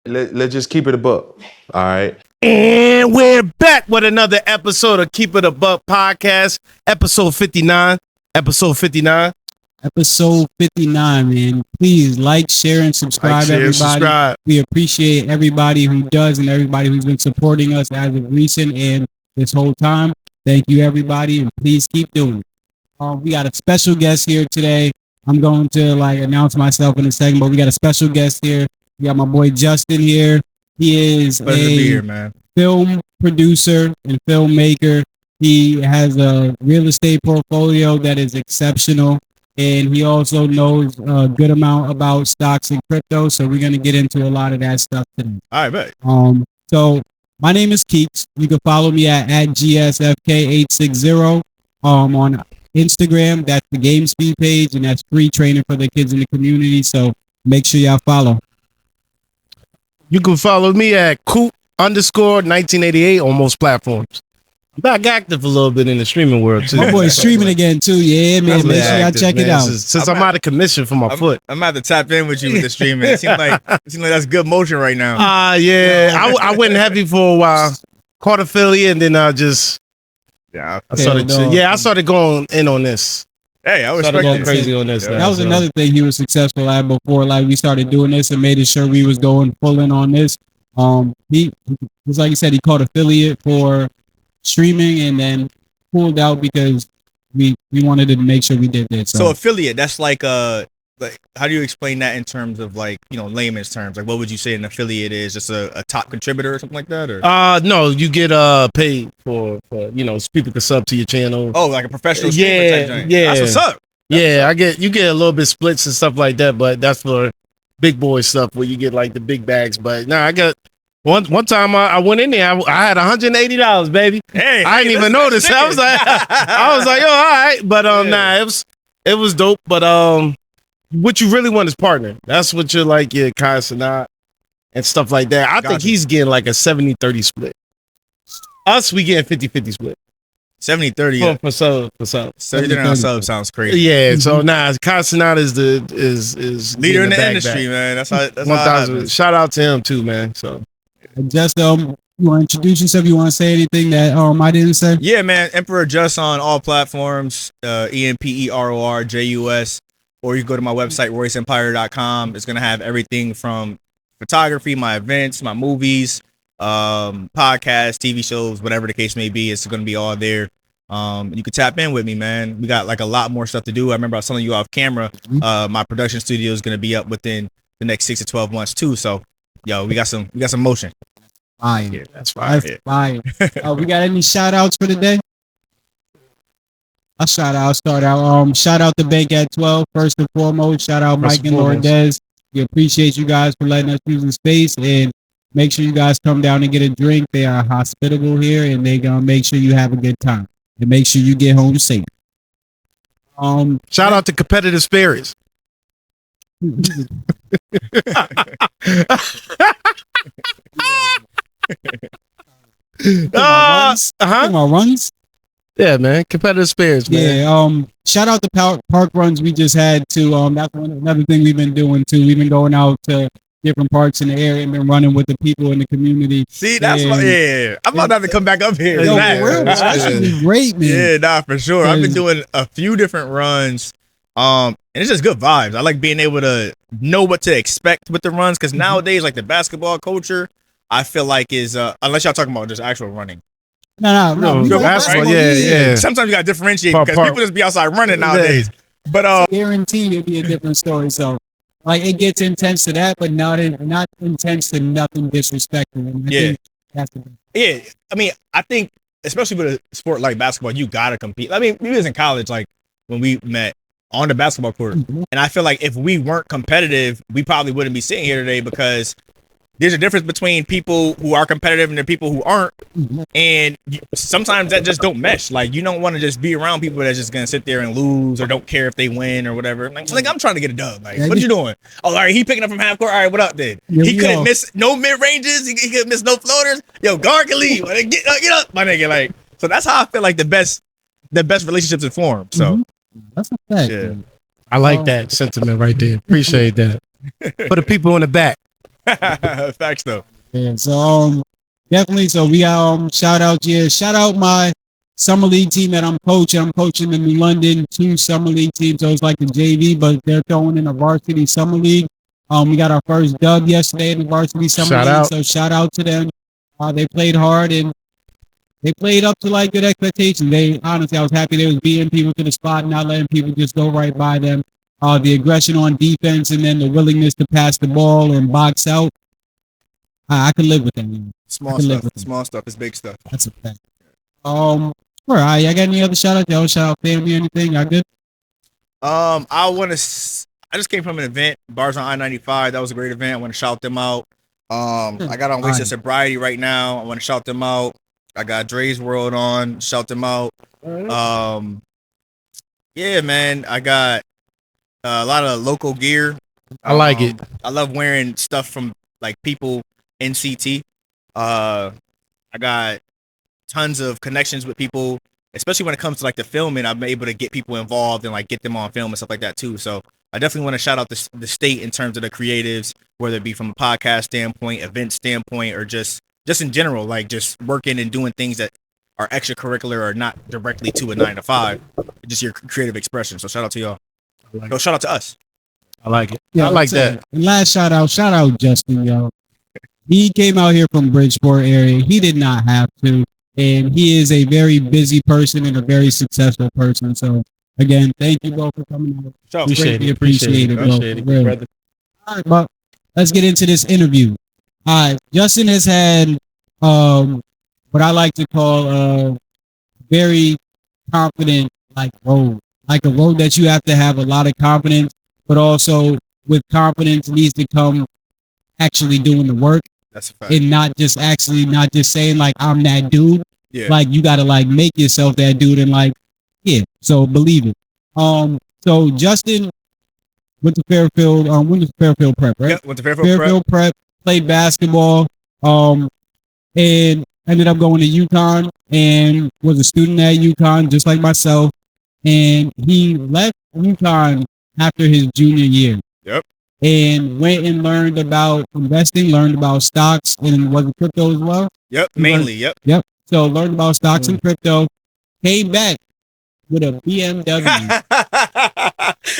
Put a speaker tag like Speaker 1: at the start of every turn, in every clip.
Speaker 1: Let's just keep it a buck. All right.
Speaker 2: And we're back with another episode of Keep It a Buck podcast, episode 59. Episode 59.
Speaker 3: Episode 59, man. Please like, share, and subscribe, everybody.
Speaker 2: Subscribe.
Speaker 3: We appreciate everybody who does and everybody who's been supporting us as of recent and this whole time. Thank you, everybody, and please keep doing it. We got a special guest here today. I'm going to announce myself in a second, but we got a special guest here. We got my boy Justin here. He is film producer and filmmaker. He has a real estate portfolio that is exceptional, and he also knows a good amount about stocks and crypto. So we're going to get into a lot of that stuff today.
Speaker 4: All right, bet.
Speaker 3: So my name is Keeks. You can follow me at GSFK860 on Instagram. That's the Game Speed page, and that's free training for the kids in the community. So make sure y'all follow.
Speaker 2: You can follow me at Coop_1988 on most platforms. I'm back active a little bit in the streaming world too.
Speaker 3: My boy's streaming again too. Yeah, man. Make sure y'all check it out.
Speaker 2: Since I'm out of commission for my foot.
Speaker 4: I'm about to tap in with you with the streaming. It seems like that's good motion right now.
Speaker 2: Yeah. I went heavy for a while. Caught affiliate, and then I started going in on this.
Speaker 4: Hey, I was
Speaker 2: going crazy on this.
Speaker 3: That was another thing he was successful at before. We started doing this and made sure we was going full in on this. He was, like you said, he called affiliate for streaming and then pulled out because we wanted to make sure we did this.
Speaker 4: So affiliate, that's like how do you explain that in terms of layman's terms? What would you say an affiliate is? Just a top contributor or something like that? Or
Speaker 2: no, you get paid for people to sub to your channel.
Speaker 4: Oh, like a professional streamer type thing.
Speaker 2: Yeah.
Speaker 4: That's what's up.
Speaker 2: You get a little bit splits and stuff like that, but that's for big boy stuff where you get the big bags. But I got one time I went in there, I had $180, baby.
Speaker 4: Hey,
Speaker 2: I didn't even notice. I was like, yo, all right. But it was dope. But what you really want is partner. That's what you're your Kai Cenat and stuff like that. I think he's getting a 70-30 split. Us, we getting 50-50 split.
Speaker 4: 70-30
Speaker 2: for sub.
Speaker 4: 70 on sub sounds crazy.
Speaker 2: Yeah, so Kai Cenat is
Speaker 4: leader in the industry, man. That's how
Speaker 2: 1,000. Shout out to him too, man. So
Speaker 3: just you want to introduce yourself? You want to say anything that I didn't say?
Speaker 4: Yeah, man. Emperor Just on all platforms. EMPERORJUS. Or you go to my website, royceempire.com. It's going to have everything from photography, my events, my movies, podcasts, TV shows, whatever the case may be. It's going to be all there. You can tap in with me, man. We got a lot more stuff to do. I remember I was telling you off camera, my production studio is going to be up within the next 6 to 12 months too. So, yo, we got some motion.
Speaker 3: Fire.
Speaker 4: Yeah, that's fire.
Speaker 3: Fire. We got any shout outs for the day? I'll start out. Shout out to Bank at 12, first and foremost. Shout out Mike and Lourdes. We appreciate you guys for letting us use the space, and make sure you guys come down and get a drink. They are hospitable here, and they're gonna make sure you have a good time and make sure you get home safe.
Speaker 2: Shout out to Competitive Spirits.
Speaker 3: Runs.
Speaker 2: Yeah, man. Competitive Spirits, man.
Speaker 3: Yeah. Shout out to park runs we just had too. That's another thing we've been doing too. We've been going out to different parks in the area and been running with the people in the community.
Speaker 4: See, that's I'm about to have to come back up here.
Speaker 3: Yo, that's great, man.
Speaker 4: Yeah, for sure. I've been doing a few different runs. And it's just good vibes. I like being able to know what to expect with the runs because nowadays, the basketball culture, I feel is unless y'all talking about just actual running.
Speaker 3: No.
Speaker 2: Basketball, yeah.
Speaker 4: Sometimes you gotta differentiate because people just be outside running nowadays. But
Speaker 3: guaranteed it'll be a different story. So it gets intense to that, but not intense to nothing disrespectful.
Speaker 4: I mean, I think especially with a sport like basketball, you gotta compete. I mean, we was in college when we met on the basketball court, and I feel if we weren't competitive, we probably wouldn't be sitting here today because there's a difference between people who are competitive and the people who aren't. And sometimes that just don't mesh. You don't want to just be around people that's just going to sit there and lose or don't care if they win or whatever. I'm trying to get a dub. What you doing? Oh, all right, he picking up from half court. All right, what up then? He couldn't miss no mid-ranges. He couldn't miss no floaters. Yo, guard can leave. Get up, my nigga. So that's how I feel the best relationships are formed. So
Speaker 3: that's a fact.
Speaker 4: Yeah.
Speaker 2: I like that sentiment right there. Appreciate that. For the people in the back.
Speaker 4: Facts though.
Speaker 3: Yeah, so definitely. So we got shout out here. Shout out my summer league team that I'm coaching. I'm coaching in London 2 summer league teams. So it's like the JV, but they're throwing in a varsity summer league. We got our first dub yesterday in the varsity summer
Speaker 2: Shout
Speaker 3: league.
Speaker 2: out.
Speaker 3: So shout out to them. They played hard and they played up to like good expectations. They honestly, I was happy they was beating people to the spot, not letting people just go right by them. The aggression on defense and then the willingness to pass the ball and box out. I could live with that. Man.
Speaker 4: Small
Speaker 3: can live
Speaker 4: stuff.
Speaker 3: with it.
Speaker 4: Small stuff is big stuff.
Speaker 3: That's a fact. All right. Y'all got any other shout outs? Y'all shout out family or anything? Y'all good?
Speaker 4: I just came from an event, Bars on I-95. That was a great event. I want to shout them out. I got on Wasted Sobriety right now. I want to shout them out. I got Dre's World on. Shout them out. Yeah, man. I got a lot of local gear.
Speaker 2: I like it.
Speaker 4: I love wearing stuff from like people in CT. I got tons of connections with people, especially when it comes to like the filming. I'm able to get people involved and like get them on film and stuff like that too. So I definitely want to shout out the state in terms of the creatives, whether it be from a podcast standpoint, event standpoint, or just in general, like just working and doing things that are extracurricular or not directly to a 9 to 5, just your creative expression. So shout out to y'all. No, shout out to us.
Speaker 2: I like it.
Speaker 3: Yeah,
Speaker 2: I like that.
Speaker 3: And last shout out Justin, yo. He came out here from Bridgeport area. He did not have to. And he is a very busy person and a very successful person. So again, thank you both for coming out.
Speaker 4: So,
Speaker 3: Greatly
Speaker 2: Appreciate it,
Speaker 3: bro.
Speaker 2: appreciate it,
Speaker 3: Really.
Speaker 2: brother.
Speaker 3: All right, but let's get into this interview. All right, Justin has had what I like to call a very confident like road. Like a road that you have to have a lot of confidence, but also with confidence needs to come actually doing the work.
Speaker 4: that's a fact.
Speaker 3: And not just saying like I'm that dude.
Speaker 4: Yeah.
Speaker 3: Like you gotta like make yourself that dude and like, yeah, so believe it. So Justin went to Fairfield Prep, right?
Speaker 4: Yep, went to Fairfield
Speaker 3: Prep, played basketball, and ended up going to UConn and was a student at UConn, just like myself. And he left UConn after his junior year.
Speaker 4: Yep.
Speaker 3: And went and learned about investing, learned about stocks, and was it crypto as well?
Speaker 4: Yep, mainly. Yep.
Speaker 3: Yep. So learned about stocks and crypto. Came back with a BMW.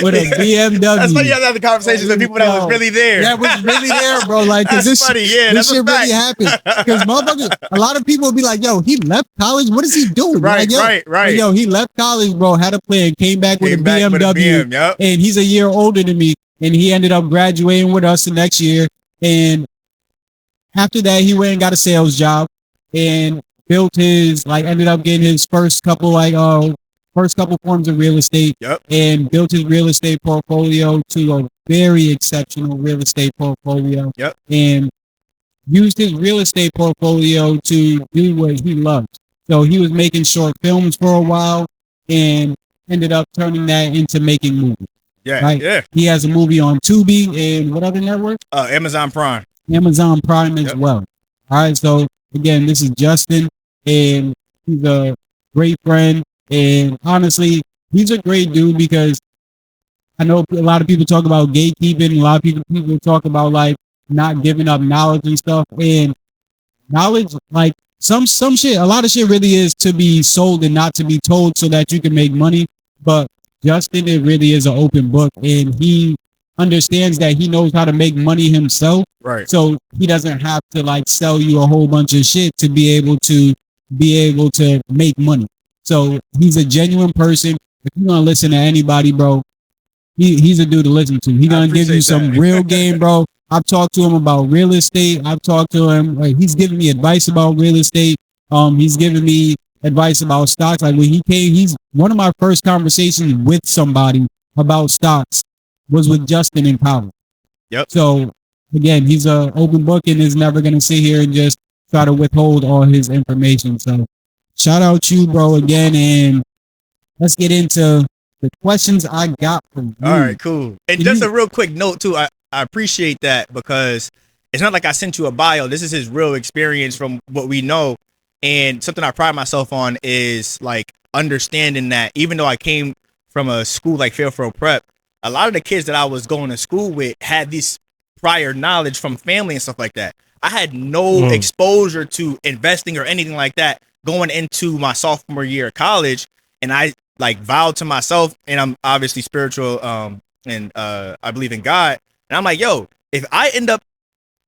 Speaker 3: With a BMW.
Speaker 4: That's funny. You have to have the conversations with people that was really there.
Speaker 3: That was really there, bro. Like, cause
Speaker 4: That's
Speaker 3: this,
Speaker 4: funny. Yeah,
Speaker 3: this
Speaker 4: that's a
Speaker 3: shit really
Speaker 4: fact.
Speaker 3: happened. Cause motherfuckers, a lot of people will be like, yo, he left college. What is he doing?
Speaker 4: Right,
Speaker 3: like, yo,
Speaker 4: right.
Speaker 3: like, yo, he left college, bro, had a plan, came back with a BMW.
Speaker 4: Yep.
Speaker 3: And he's a year older than me. And he ended up graduating with us the next year. And after that, he went and got a sales job and built ended up getting his first couple forms of real estate.
Speaker 4: Yep.
Speaker 3: And built his real estate portfolio to a very exceptional real estate portfolio.
Speaker 4: Yep.
Speaker 3: And used his real estate portfolio to do what he loved. So he was making short films for a while and ended up turning that into making movies.
Speaker 4: Yeah.
Speaker 3: Right?
Speaker 4: Yeah.
Speaker 3: He has a movie on Tubi and what other network?
Speaker 4: Amazon Prime.
Speaker 3: Amazon Prime as
Speaker 4: Yep.
Speaker 3: well. All right. So again, this is Justin, and he's a great friend. And honestly, he's a great dude because I know a lot of people talk about gatekeeping. A lot of people talk about like not giving up knowledge and stuff. And knowledge, like some shit, a lot of shit really is to be sold and not to be told so that you can make money. But Justin, it really is an open book, and he understands that he knows how to make money himself.
Speaker 4: Right.
Speaker 3: So he doesn't have to like sell you a whole bunch of shit to be able to make money. So he's a genuine person. If you're gonna listen to anybody, bro, he's a dude to listen to. He's gonna give you some real game, bro. I've talked to him about real estate. I've talked to him. Like, he's giving me advice about real estate. He's giving me advice about stocks. Like when he came, he's one of my first conversations with somebody about stocks was with Justin in college.
Speaker 4: Yep.
Speaker 3: So again, he's an open book and is never gonna sit here and just try to withhold all his information. So shout out you, bro, again, and let's get into the questions I got from you.
Speaker 4: All right, cool. And just a real quick note too. I appreciate that because it's not like I sent you a bio. This is his real experience from what we know. And something I pride myself on is like understanding that even though I came from a school like Fairfield Prep, a lot of the kids that I was going to school with had these prior knowledge from family and stuff like that. I had no exposure to investing or anything like that going into my sophomore year of college. And I like vowed to myself, and I'm obviously spiritual, and I believe in God. And I'm like, yo, if I end up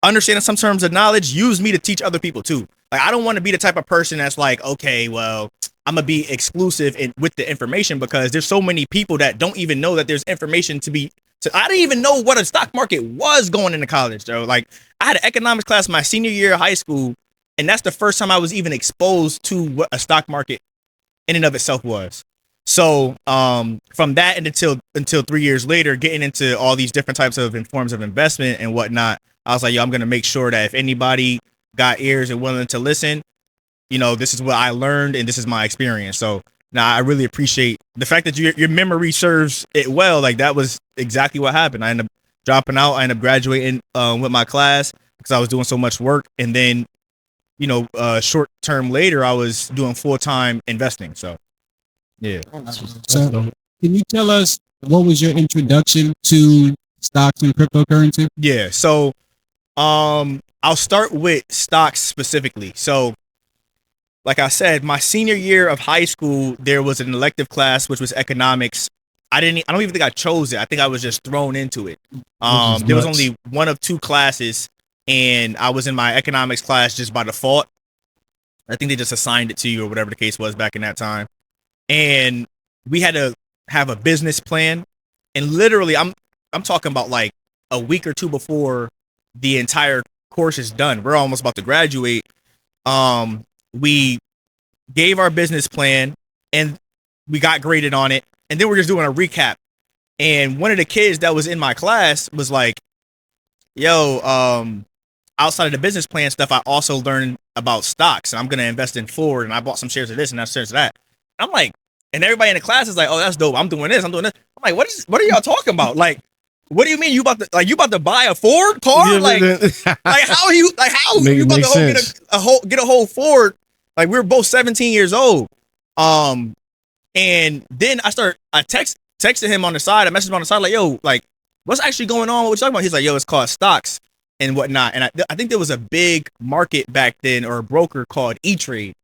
Speaker 4: understanding some terms of knowledge, use me to teach other people too. Like, I don't want to be the type of person that's like, okay, well, I'm gonna be exclusive with the information, because there's so many people that don't even know that there's information to be. I didn't even know what a stock market was going into college, though. Like, I had an economics class my senior year of high school, and that's the first time I was even exposed to what a stock market in and of itself was. So from that and until 3 years later, getting into all these different types of forms of investment and whatnot, I was like, yo, I'm gonna make sure that if anybody got ears and willing to listen, you know, this is what I learned and this is my experience. So now I really appreciate the fact that your memory serves it well. Like, that was exactly what happened. I ended up dropping out. I ended up graduating with my class because I was doing so much work. And then, you know, short term later, I was doing full-time investing. So, yeah.
Speaker 3: So, can you tell us what was your introduction to stocks and cryptocurrency?
Speaker 4: Yeah. So, I'll start with stocks specifically. So, like I said, my senior year of high school, there was an elective class, which was economics. I don't even think I chose it. I think I was just thrown into it. There was only one of two classes, and I was in my economics class just by default. I think they just assigned it to you or whatever the case was back in that time. And we had to have a business plan. And literally, I'm talking about like a week or two before the entire course is done. We're almost about to graduate. We gave our business plan and we got graded on it. And then we're just doing a recap. And one of the kids that was in my class was like, yo, outside of the business plan stuff, I also learned about stocks, and I'm going to invest in Ford, and I bought some shares of this and that shares of that. I'm like, and everybody in the class is like, oh, that's dope. I'm doing this. I'm like, what are y'all talking about? Like, what do you mean you about to buy a Ford car? Like how you about to get a whole Ford? Like, we were both 17 years old. And then I texted him on the side. I messaged him on the side like, yo, like, what's actually going on? What you talking about? He's like, yo, it's called stocks and whatnot. And I think there was a big market back then, or a broker called E-Trade.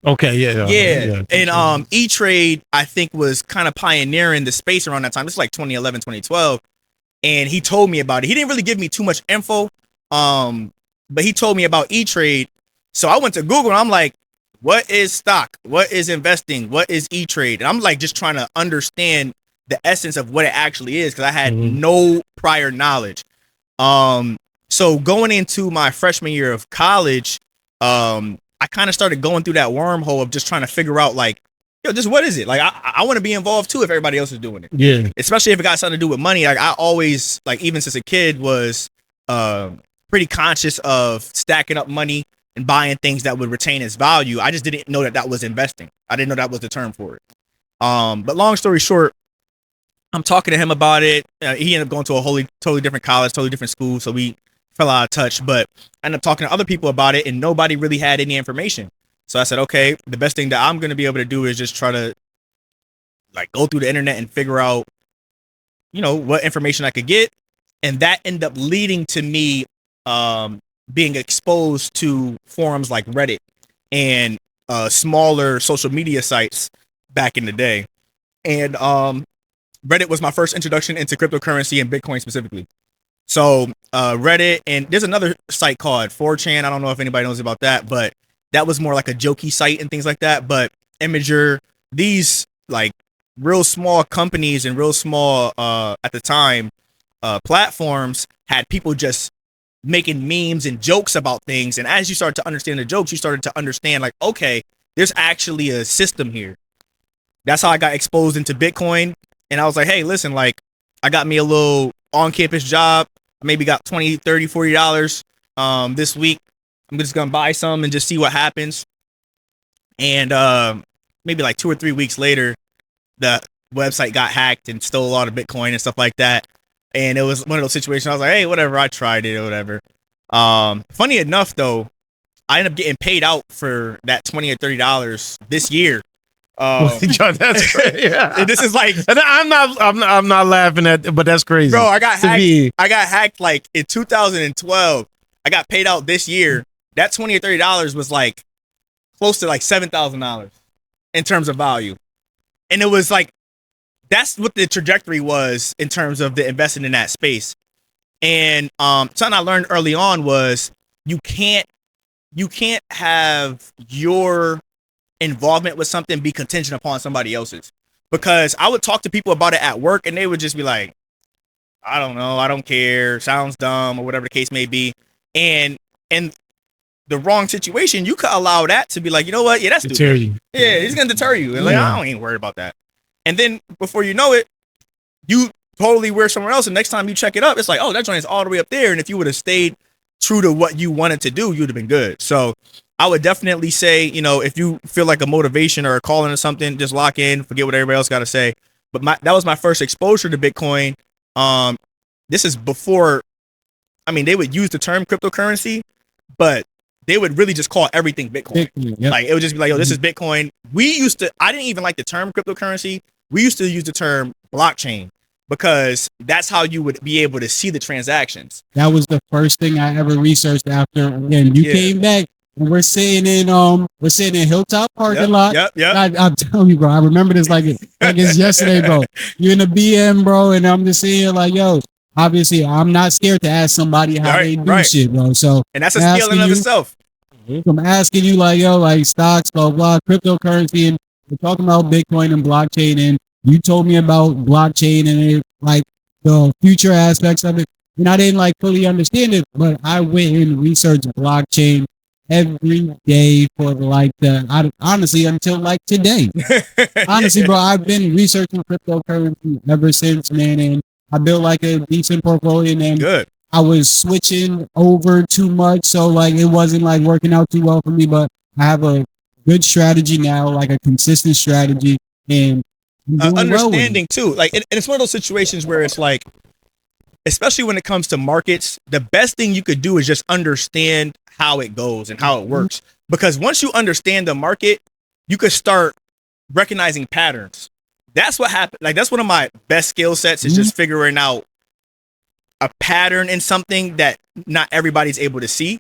Speaker 2: Okay, yeah.
Speaker 4: And E-Trade, I think, was kind of pioneering the space around that time. This is like 2011, 2012. And he told me about it. He didn't really give me too much info, but he told me about E-Trade. So I went to Google and I'm like, what is stock? What is investing? What is E-Trade? And I'm like just trying to understand the essence of what it actually is, because I had no prior knowledge. So going into my freshman year of college, I kind of started going through that wormhole of just trying to figure out, like, yo, just what is it? Like, I want to be involved too if everybody else is doing it.
Speaker 2: Yeah.
Speaker 4: Especially if it got something to do with money. Like, I always, like, even since a kid, was pretty conscious of stacking up money and buying things that would retain its value. I just didn't know that was investing. I didn't know that was the term for it. But long story short, I'm talking to him about it. He ended up going to a totally different college, totally different school. So we fell out of touch, but I ended up talking to other people about it, and nobody really had any information. So I said, okay, the best thing that I'm going to be able to do is just try to, like, go through the internet and figure out, you know, what information I could get. And that ended up leading to me being exposed to forums like Reddit and smaller social media sites back in the day. And Reddit was my first introduction into cryptocurrency and Bitcoin specifically. So Reddit, and there's another site called 4chan. I don't know if anybody knows about that, but that was more like a jokey site and things like that. But Imager, these like real small companies and real small at the time platforms had people just making memes and jokes about things. And as you started to understand the jokes, you started to understand, like, okay, there's actually a system here. That's how I got exposed into Bitcoin. And I was like, hey, listen, like, I got me a little on-campus job. I maybe got $20, $30, $40 this week. I'm just going to buy some and just see what happens. And maybe like 2 or 3 weeks later, the website got hacked and stole a lot of Bitcoin and stuff like that. And it was one of those situations. I was like, hey, whatever, I tried it or whatever. Funny enough, though, I ended up getting paid out for that $20 or $30 this year.
Speaker 2: That's crazy.
Speaker 4: And this is like,
Speaker 2: And I'm not laughing at, but that's crazy.
Speaker 4: bro, I got
Speaker 2: To
Speaker 4: hacked.
Speaker 2: me.
Speaker 4: I got hacked like in 2012. I got paid out this year. That $20 or $30 was like close to like $7,000 in terms of value. And it was like, that's what the trajectory was in terms of the investing in that space. And something I learned early on was you can't have your involvement with something be contingent upon somebody else's. Because I would talk to people about it at work and they would just be like, I don't know, I don't care, sounds dumb, or whatever the case may be. And in the wrong situation, you could allow that to be like, you know what? Yeah, that's stupid.
Speaker 2: Deter you.
Speaker 4: Yeah, he's gonna deter you. And like, I don't even worry about that. And then before you know it, you totally wear somewhere else. And next time you check it up, it's like, oh, that joint is all the way up there. And if you would have stayed true to what you wanted to do, you'd have been good. So I would definitely say, you know, if you feel like a motivation or a calling or something, just lock in, forget what everybody else got to say. But that was my first exposure to Bitcoin. This is before, I mean, they would use the term cryptocurrency, but they would really just call everything Bitcoin.
Speaker 3: Yep.
Speaker 4: Like, it would just be like, yo, this is Bitcoin. I didn't even like the term cryptocurrency. We used to use the term blockchain because that's how you would be able to see the transactions.
Speaker 3: That was the first thing I ever researched after. Again, you came back and we're sitting in Hilltop parking lot.
Speaker 4: Yep.
Speaker 3: I'm telling you, bro, I remember this like it's yesterday, bro. You're in a BM, bro, and I'm just saying like, yo, obviously I'm not scared to ask somebody how they do shit, bro. So
Speaker 4: and that's a skill in of itself.
Speaker 3: I'm asking you like, yo, like stocks, blah, blah, cryptocurrency, and we're talking about Bitcoin and blockchain, and you told me about blockchain and it, like the future aspects of it. And I didn't like fully understand it, but I went and researched blockchain every day for like honestly until like today. Honestly, bro, I've been researching cryptocurrency ever since, man, and I built like a decent portfolio, and then
Speaker 4: Good.
Speaker 3: I was switching over too much, so like it wasn't like working out too well for me. But I have a good strategy now, like a consistent strategy, and
Speaker 4: understanding too. Like, and it's one of those situations where it's like, especially when it comes to markets, the best thing you could do is just understand how it goes and how it works. Because once you understand the market, you could start recognizing patterns. That's what happened. Like, that's one of my best skill sets is just figuring out a pattern in something that not everybody's able to see.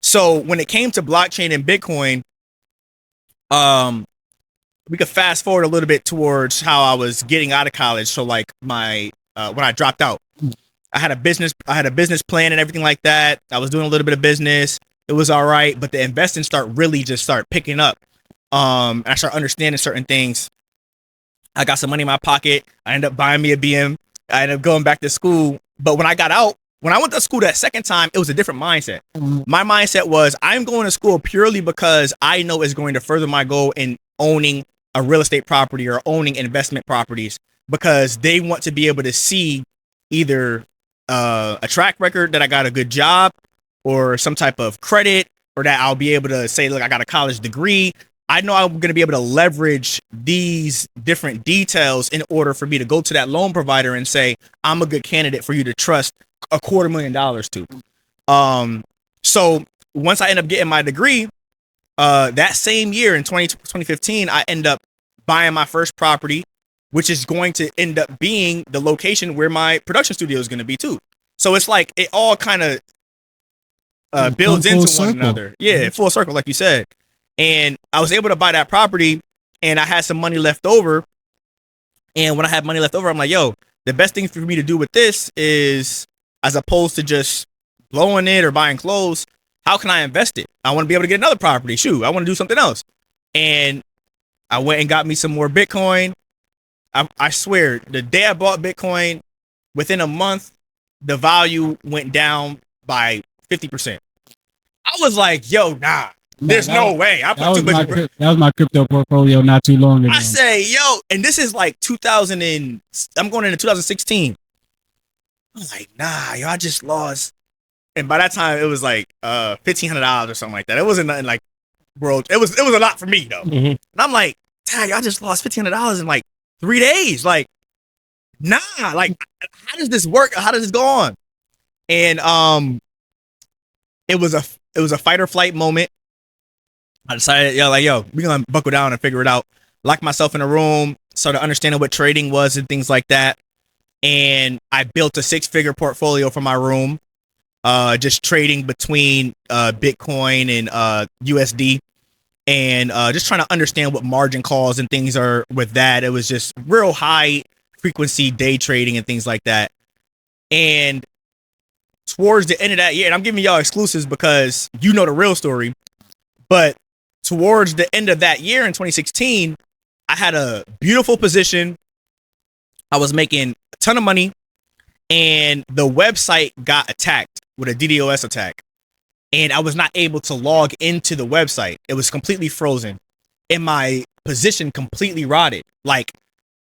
Speaker 4: So when it came to blockchain and Bitcoin, we could fast forward a little bit towards how I was getting out of college. So like my when I dropped out, I had a business plan and everything like that. I was doing a little bit of business. It was all right, but the investing start picking up. And I start understanding certain things. I got some money in my pocket. I ended up buying me a BM. I ended up going back to school. But when I got out, when I went to school that second time, it was a different mindset. My mindset was, I'm going to school purely because I know it's going to further my goal in owning a real estate property or owning investment properties, because they want to be able to see either a track record that I got a good job or some type of credit, or that I'll be able to say, look, I got a college degree. I know I'm going to be able to leverage these different details in order for me to go to that loan provider and say, I'm a good candidate for you to trust $250,000 to. So once I end up getting my degree, that same year in 2015, I end up buying my first property, which is going to end up being the location where my production studio is going to be too. So it's like it all kind of builds into one another. Yeah, full circle, like you said. And I was able to buy that property, and I had some money left over. And when I had money left over, I'm like, yo, the best thing for me to do with this is, as opposed to just blowing it or buying clothes, how can I invest it? I want to be able to get another property. Shoot, I want to do something else. And I went and got me some more Bitcoin. I swear, the day I bought Bitcoin, within a month, the value went down by 50%. I was like, yo, nah. There's no way. I put too much.
Speaker 3: That was my crypto portfolio not too long ago.
Speaker 4: I say, yo, and this is like 2000 and I'm going into 2016. I'm like, nah, yo, I just lost. And by that time, it was like $1,500 or something like that. It wasn't nothing like world. It was a lot for me though. And I'm like, dang, I just lost $1,500 in like 3 days. Like, nah, like, how does this work? How does this go on? And it was a fight or flight moment. I decided, yo, we're gonna buckle down and figure it out. locked myself in a room, started understanding what trading was and things like that. And I built a 6-figure portfolio for my room, just trading between Bitcoin and USD, and just trying to understand what margin calls and things are with that. It was just real high frequency day trading and things like that. And towards the end of that year, and I'm giving y'all exclusives because you know the real story, but towards the end of that year in 2016, I had a beautiful position. I was making a ton of money, and the website got attacked with a DDoS attack, and I was not able to log into the website. It was completely frozen, and my position completely rotted. Like,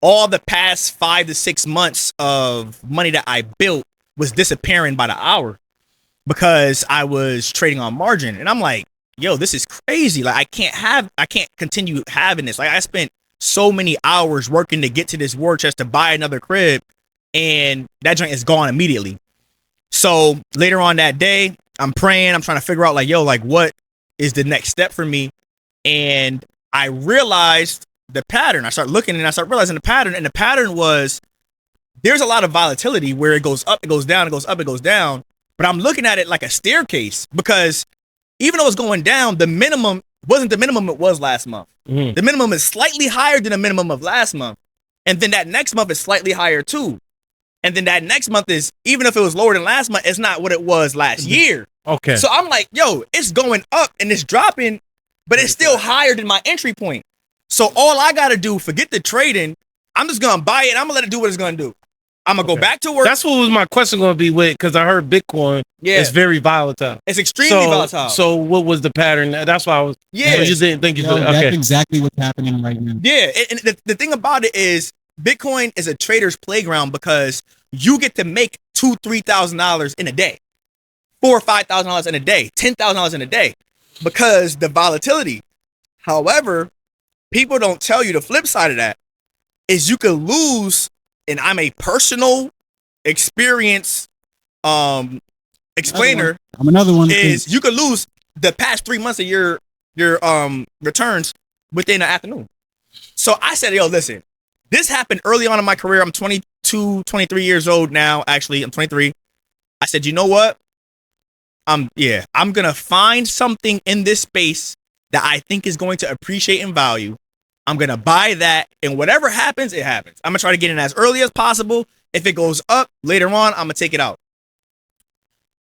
Speaker 4: all the past 5 to 6 months of money that I built was disappearing by the hour because I was trading on margin. And I'm like, yo, this is crazy. Like, I can't continue having this. Like, I spent so many hours working to get to this war chest to buy another crib, and that joint is gone immediately. So later on that day, I'm praying, I'm trying to figure out like, yo, like, what is the next step for me? And I realized the pattern. I start looking and I start realizing the pattern, and the pattern was there's a lot of volatility where it goes up, it goes down, it goes up, it goes down. But I'm looking at it like a staircase, because even though it's going down, the minimum wasn't the minimum it was last month.
Speaker 2: Mm.
Speaker 4: The minimum is slightly higher than the minimum of last month. And then that next month is slightly higher too. And then that next month is, even if it was lower than last month, it's not what it was last year.
Speaker 2: Okay.
Speaker 4: So I'm like, yo, it's going up and it's dropping, but it's still higher than my entry point. So all I got to do, forget the trading, I'm just going to buy it. I'm going to let it do what it's going to do. I'm going to go back to work.
Speaker 2: That's what was my question going to be with, because I heard Bitcoin is very volatile.
Speaker 4: It's extremely volatile.
Speaker 2: So what was the pattern? That's why I was.
Speaker 4: Yeah.
Speaker 2: You didn't think you
Speaker 3: Yo,
Speaker 2: should.
Speaker 3: that's
Speaker 2: Okay.
Speaker 3: exactly what's happening right now.
Speaker 4: Yeah. And the thing about it is, Bitcoin is a trader's playground because you get to make $2,000-$3,000 in a day, $4,000 or $5,000 in a day, $10,000 in a day, because the volatility. However, people don't tell you the flip side of that is you could lose. And I'm a personal experience explainer.
Speaker 3: I'm another one.
Speaker 4: Is you could lose the past 3 months of your returns within an afternoon. So I said, yo, listen, this happened early on in my career. I'm 22, 23 years old now. Actually, I'm 23. I said, you know what? I'm going to find something in this space that I think is going to appreciate in value. I'm going to buy that, and whatever happens, it happens. I'm going to try to get in as early as possible. If it goes up later on, I'm going to take it out.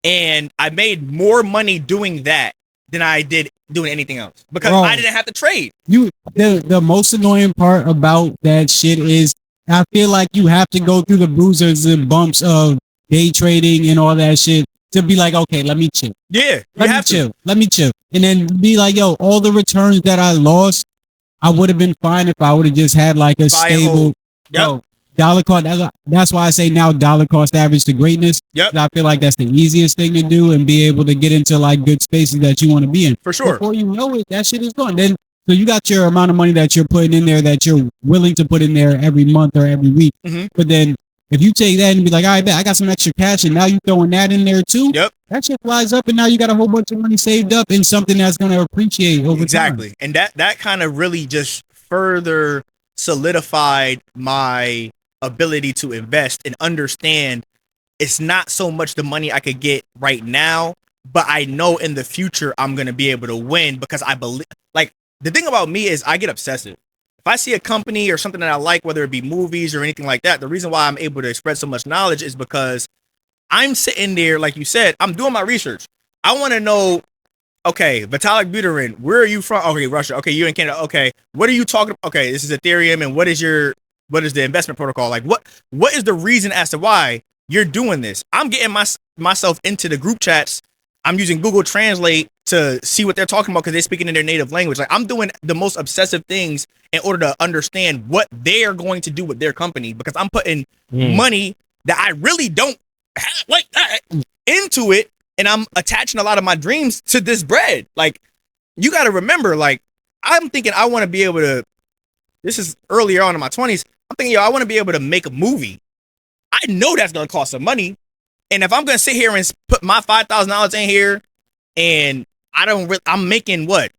Speaker 4: And I made more money doing that than I did doing anything else, because I didn't have to trade.
Speaker 3: The most annoying part about that shit is I feel like you have to go through the bruises and bumps of day trading and all that shit to be like, okay, let me chill.
Speaker 4: Yeah,
Speaker 3: Let me chill. And then be like, yo, all the returns that I lost, I would have been fine if I would have just had like a stable dollar cost. That's why I say now dollar cost average to greatness.
Speaker 4: Yep.
Speaker 3: I feel like that's the easiest thing to do and be able to get into like good spaces that you want to be in.
Speaker 4: For sure.
Speaker 3: Before you know it, that shit is gone. Then so you got your amount of money that you're putting in there that you're willing to put in there every month or every week.
Speaker 4: Mm-hmm.
Speaker 3: But then if you take that and be like, all right, bet I got some extra cash, and now you throwing that in there too.
Speaker 4: Yep.
Speaker 3: That shit flies up, and now you got a whole bunch of money saved up in something that's going to appreciate over
Speaker 4: Exactly.
Speaker 3: time.
Speaker 4: And that kind of really just further solidified my ability to invest and understand it's not so much the money I could get right now, but I know in the future I'm going to be able to win, because I believe, like, the thing about me is I get obsessive. If I see a company or something that I like, whether it be movies or anything like that, the reason why I'm able to express so much knowledge is because I'm sitting there, like you said, I'm doing my research. I want to know, okay, Vitalik Buterin, where are you from? Okay, Russia. Okay, you're in Canada. Okay, what are you talking about? Okay, this is Ethereum, and what is the investment protocol? Like, what is the reason as to why you're doing this? I'm getting myself into the group chats. I'm using Google Translate to see what they're talking about because they're speaking in their native language. Like, I'm doing the most obsessive things in order to understand what they're going to do with their company, because I'm putting money that I really don't have like that into it, and I'm attaching a lot of my dreams to this bread. Like, you got to remember, like, I'm thinking I want to be able to, this is earlier on in my 20s, I'm thinking, yo, I want to be able to make a movie. I know that's going to cost some money. And if I'm going to sit here and put my $5,000 in here, and I'm making what?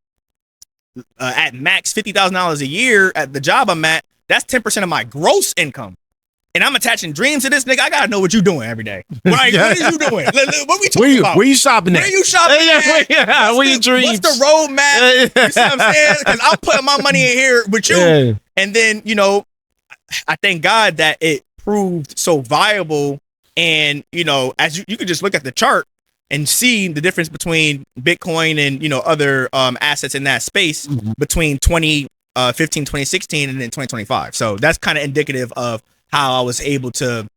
Speaker 4: at max $50,000 a year at the job I'm at, that's 10% of my gross income. And I'm attaching dreams to this nigga. I gotta know what you doing every day. Like, what are you doing? What we talking about?
Speaker 1: Where you shopping at?
Speaker 4: Where you shopping at?
Speaker 1: Where your dreams?
Speaker 4: What's the roadmap? You see what I'm saying? Because I'm putting my money in here with you.
Speaker 1: Yeah.
Speaker 4: And then, you know, I thank God that it proved so viable. And, you know, as you could just look at the chart and see the difference between Bitcoin and, you know, other assets in that space between 2015, 2016 and then 2025. So that's kind of indicative of how I was able to,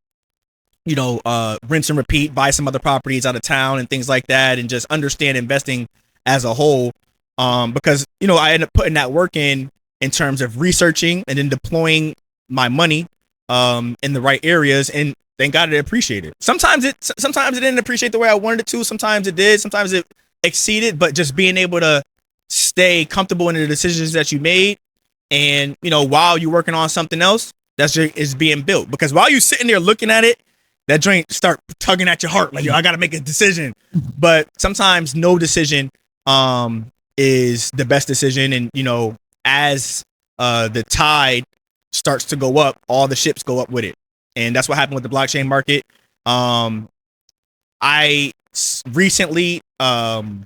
Speaker 4: you know, rinse and repeat, buy some other properties out of town and things like that, and just understand investing as a whole. Because, you know, I ended up putting that work in terms of researching and then deploying my money in the right areas, and thank God it appreciated. Sometimes it didn't appreciate the way I wanted it to. Sometimes it did. Sometimes it exceeded, but just being able to stay comfortable in the decisions that you made, and, you know, while you're working on something else, that's just is being built. Because while you're sitting there looking at it, that drink start tugging at your heart like, yo, I gotta make a decision. But sometimes no decision is the best decision. And, you know, as the tide starts to go up, all the ships go up with it. And that's what happened with the blockchain market. I recently kind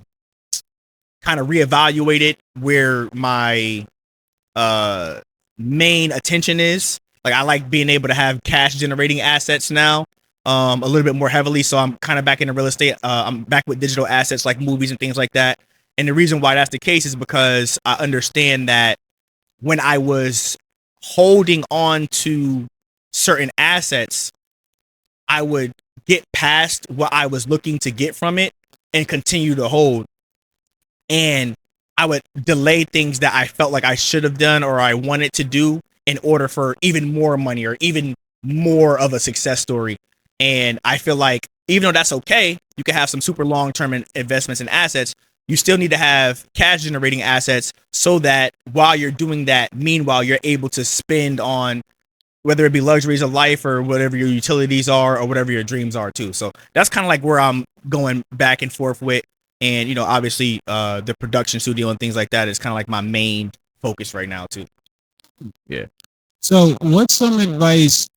Speaker 4: of reevaluated where my main attention is. Like, I like being able to have cash generating assets now a little bit more heavily. So I'm kind of back into real estate. I'm back with digital assets like movies and things like that. And the reason why that's the case is because I understand that when I was holding on to certain assets, I would get past what I was looking to get from it and continue to hold. And I would delay things that I felt like I should have done or I wanted to do in order for even more money or even more of a success story. And I feel like even though that's okay, you can have some super long-term investments in assets. You still need to have cash generating assets so that while you're doing that, meanwhile, you're able to spend on whether it be luxuries of life or whatever your utilities are or whatever your dreams are too. So that's kind of like where I'm going back and forth with. And, you know, obviously the production studio and things like that is kind of like my main focus right now too. Yeah.
Speaker 3: So what's some advice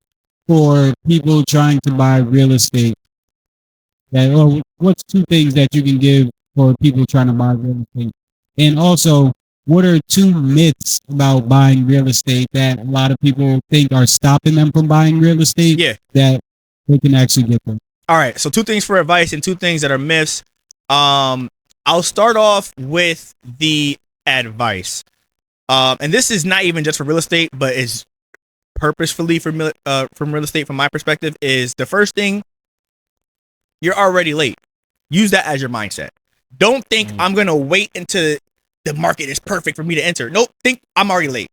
Speaker 3: for people trying to buy real estate? Or what's two things that you can give for people trying to buy real estate? And also, what are two myths about buying real estate that a lot of people think are stopping them from buying real estate?
Speaker 4: Yeah.
Speaker 3: That they can actually get them.
Speaker 4: All right. So two things for advice and two things that are myths. I'll start off with the advice. And this is not even just for real estate, but it's purposefully from real estate from my perspective. Is the first thing, you're already late. Use that as your mindset. Don't think I'm going to wait until the market is perfect for me to enter. Nope. Think I'm already late.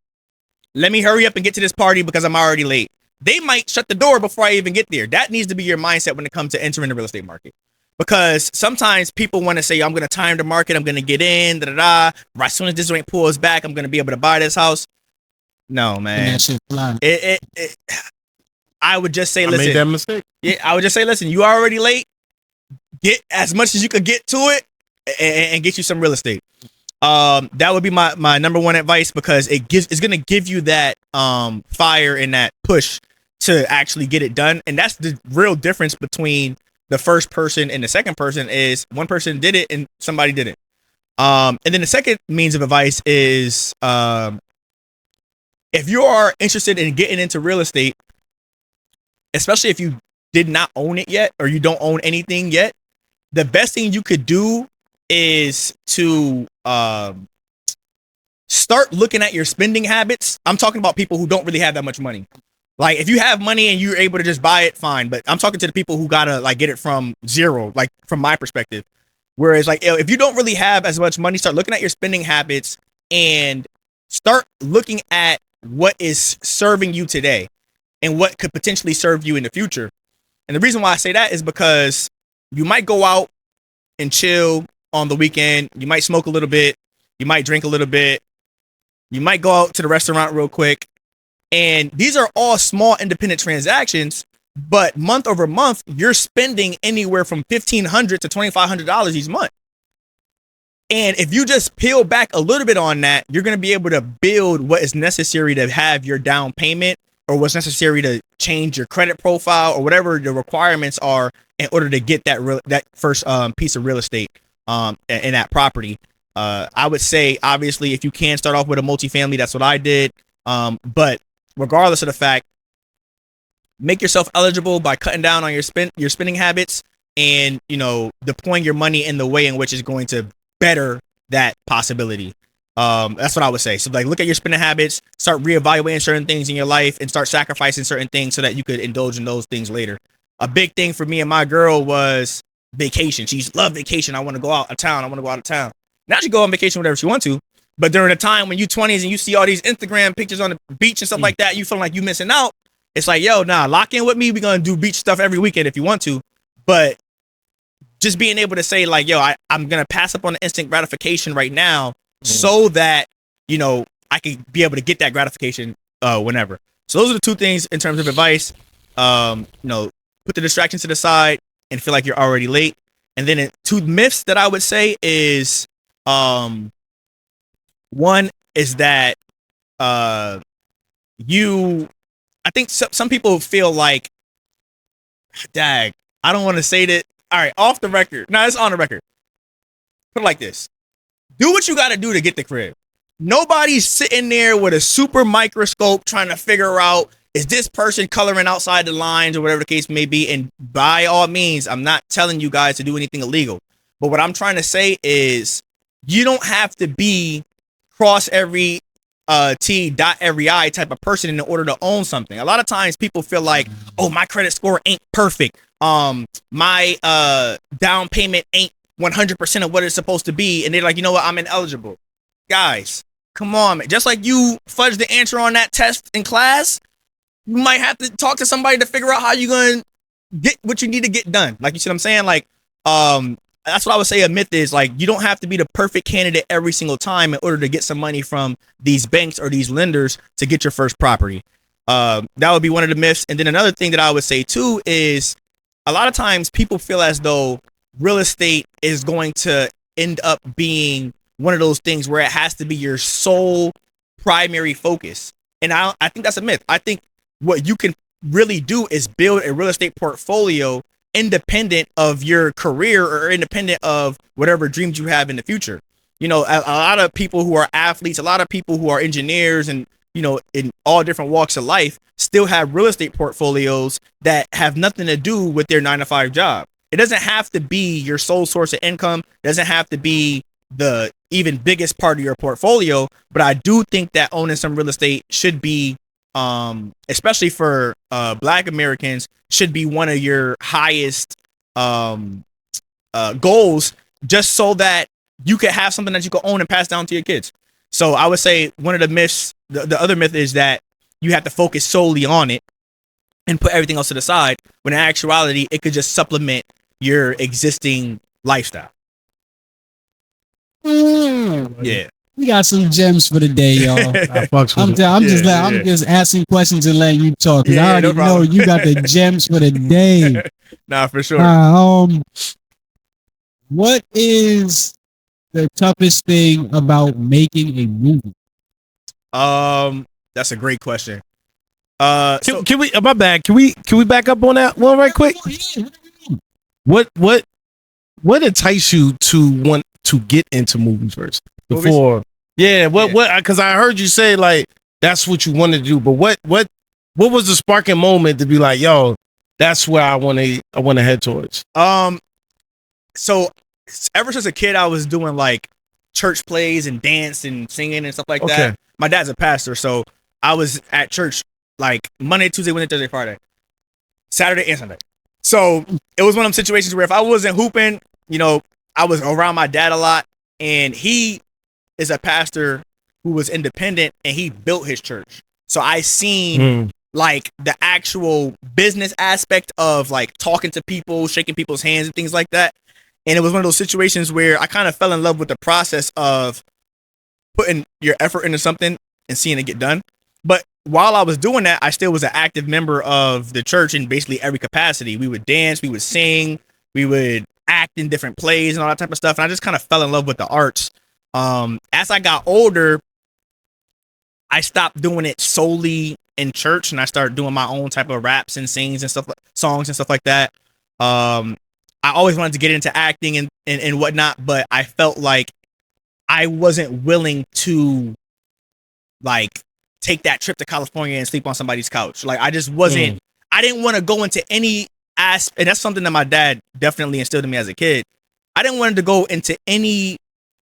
Speaker 4: Let me hurry up and get to this party because I'm already late. They might shut the door before I even get there. That needs to be your mindset when it comes to entering the real estate market. Because sometimes people want to say, I'm going to time the market. I'm going to get in, Right as soon as this rate pulls back, I'm going to be able to buy this house. No, man. I would just say, listen.
Speaker 2: I made that mistake.
Speaker 4: Yeah, I would just say, listen, you are already late. Get as much as you could get to it and get you some real estate. That would be my number one advice, because it's going to give you that fire and that push to actually get it done. And that's the real difference between the first person and the second person, is one person did it and somebody didn't. And then the second means of advice is, if you are interested in getting into real estate, especially if you did not own it yet or you don't own anything yet, the best thing you could do is to start looking at your spending habits. I'm talking about people who don't really have that much money. Like, if you have money and you're able to just buy it, fine. But I'm talking to the people who gotta like get it from zero, like from my perspective. Whereas, like, if you don't really have as much money, start looking at your spending habits and start looking at what is serving you today and what could potentially serve you in the future. And the reason why I say that is because you might go out and chill on the weekend. You might smoke a little bit. You might drink a little bit. You might go out to the restaurant real quick. And these are all small independent transactions, but month over month, you're spending anywhere from $1,500 to $2,500 each month. And if you just peel back a little bit on that, you're going to be able to build what is necessary to have your down payment, or what's necessary to change your credit profile, or whatever the requirements are in order to get that first piece of real estate in that property. I would say, obviously, if you can start off with a multifamily, that's what I did. But regardless of the fact, make yourself eligible by cutting down on your spending habits, and, you know, deploying your money in the way in which is going to better that possibility. That's what I would say. So, like, look at your spending habits, start reevaluating certain things in your life, and start sacrificing certain things so that you could indulge in those things later. A big thing for me and my girl was vacation. She loved vacation. I want to go out of town. Now she go on vacation whenever she wants to. But during the time when you 20s and you see all these Instagram pictures on the beach and stuff like that, you feel like you missing out. It's like, yo, nah, lock in with me. We're going to do beach stuff every weekend if you want to. But just being able to say, like, yo, I'm going to pass up on the instant gratification right now so that, you know, I can be able to get that gratification whenever. So those are the two things in terms of advice. You know, put the distractions to the side and feel like you're already late. And then two myths that I would say is, one is that I think some people feel like, dag, I don't want to say that. All right, off the record. No, it's on the record. Put it like this. Do what you got to do to get the crib. Nobody's sitting there with a super microscope trying to figure out, is this person coloring outside the lines or whatever the case may be? And by all means, I'm not telling you guys to do anything illegal. But what I'm trying to say is, you don't have to be cross every T, dot every I type of person in order to own something. A lot of times people feel like, oh, my credit score ain't perfect. My down payment ain't 100% of what it's supposed to be. And they're like, you know what? I'm ineligible. Guys, come on, man. Just like you fudged the answer on that test in class, you might have to talk to somebody to figure out how you're going to get what you need to get done. Like, you see what I'm saying? Like, that's what I would say a myth is. Like, you don't have to be the perfect candidate every single time in order to get some money from these banks or these lenders to get your first property. That would be one of the myths. And then another thing that I would say too is, a lot of times people feel as though real estate is going to end up being one of those things where it has to be your sole primary focus. And I think that's a myth. I think what you can really do is build a real estate portfolio independent of your career or independent of whatever dreams you have in the future. You know, a lot of people who are athletes, a lot of people who are engineers and, you know, in all different walks of life still have real estate portfolios that have nothing to do with their 9-to-5 job. It doesn't have to be your sole source of income. It doesn't have to be the even biggest part of your portfolio. But I do think that owning some real estate should be, especially for Black Americans, should be one of your highest goals, just so that you could have something that you can own and pass down to your kids. So I would say one of the myths, the other myth is that you have to focus solely on it and put everything else to the side, when in actuality, it could just supplement your existing lifestyle. Yeah.
Speaker 3: We got some gems for the day, y'all. I'm just asking questions and letting you talk, because I already know you got the gems for the day.
Speaker 4: Nah, for sure.
Speaker 3: What is the toughest thing about making a movie?
Speaker 4: That's a great question.
Speaker 2: Can we? My bad. Can we back up on that one right quick? What enticed you to want to get into movies first? Before, what? Because I heard you say like that's what you wanted to do, but what was the sparking moment to be like, yo, that's where I want to head towards?
Speaker 4: So ever since a kid, I was doing like church plays and dance and singing and stuff like that. My dad's a pastor, so I was at church like Monday, Tuesday, Wednesday, Thursday, Friday, Saturday, and Sunday. So it was one of them situations where if I wasn't hooping, you know, I was around my dad a lot, and he is a pastor who was independent and he built his church. So I seen like the actual business aspect of like talking to people, shaking people's hands and things like that. And it was one of those situations where I kind of fell in love with the process of putting your effort into something and seeing it get done. But while I was doing that, I still was an active member of the church in basically every capacity. We would dance, we would sing, we would act in different plays and all that type of stuff. And I just kind of fell in love with the arts. As I got older, I stopped doing it solely in church, and I started doing my own type of raps and songs and stuff like that. I always wanted to get into acting and whatnot, but I felt like I wasn't willing to like take that trip to California and sleep on somebody's couch. Like I just wasn't. I didn't want to go into any aspect, and that's something that my dad definitely instilled in me as a kid. I didn't want to go into any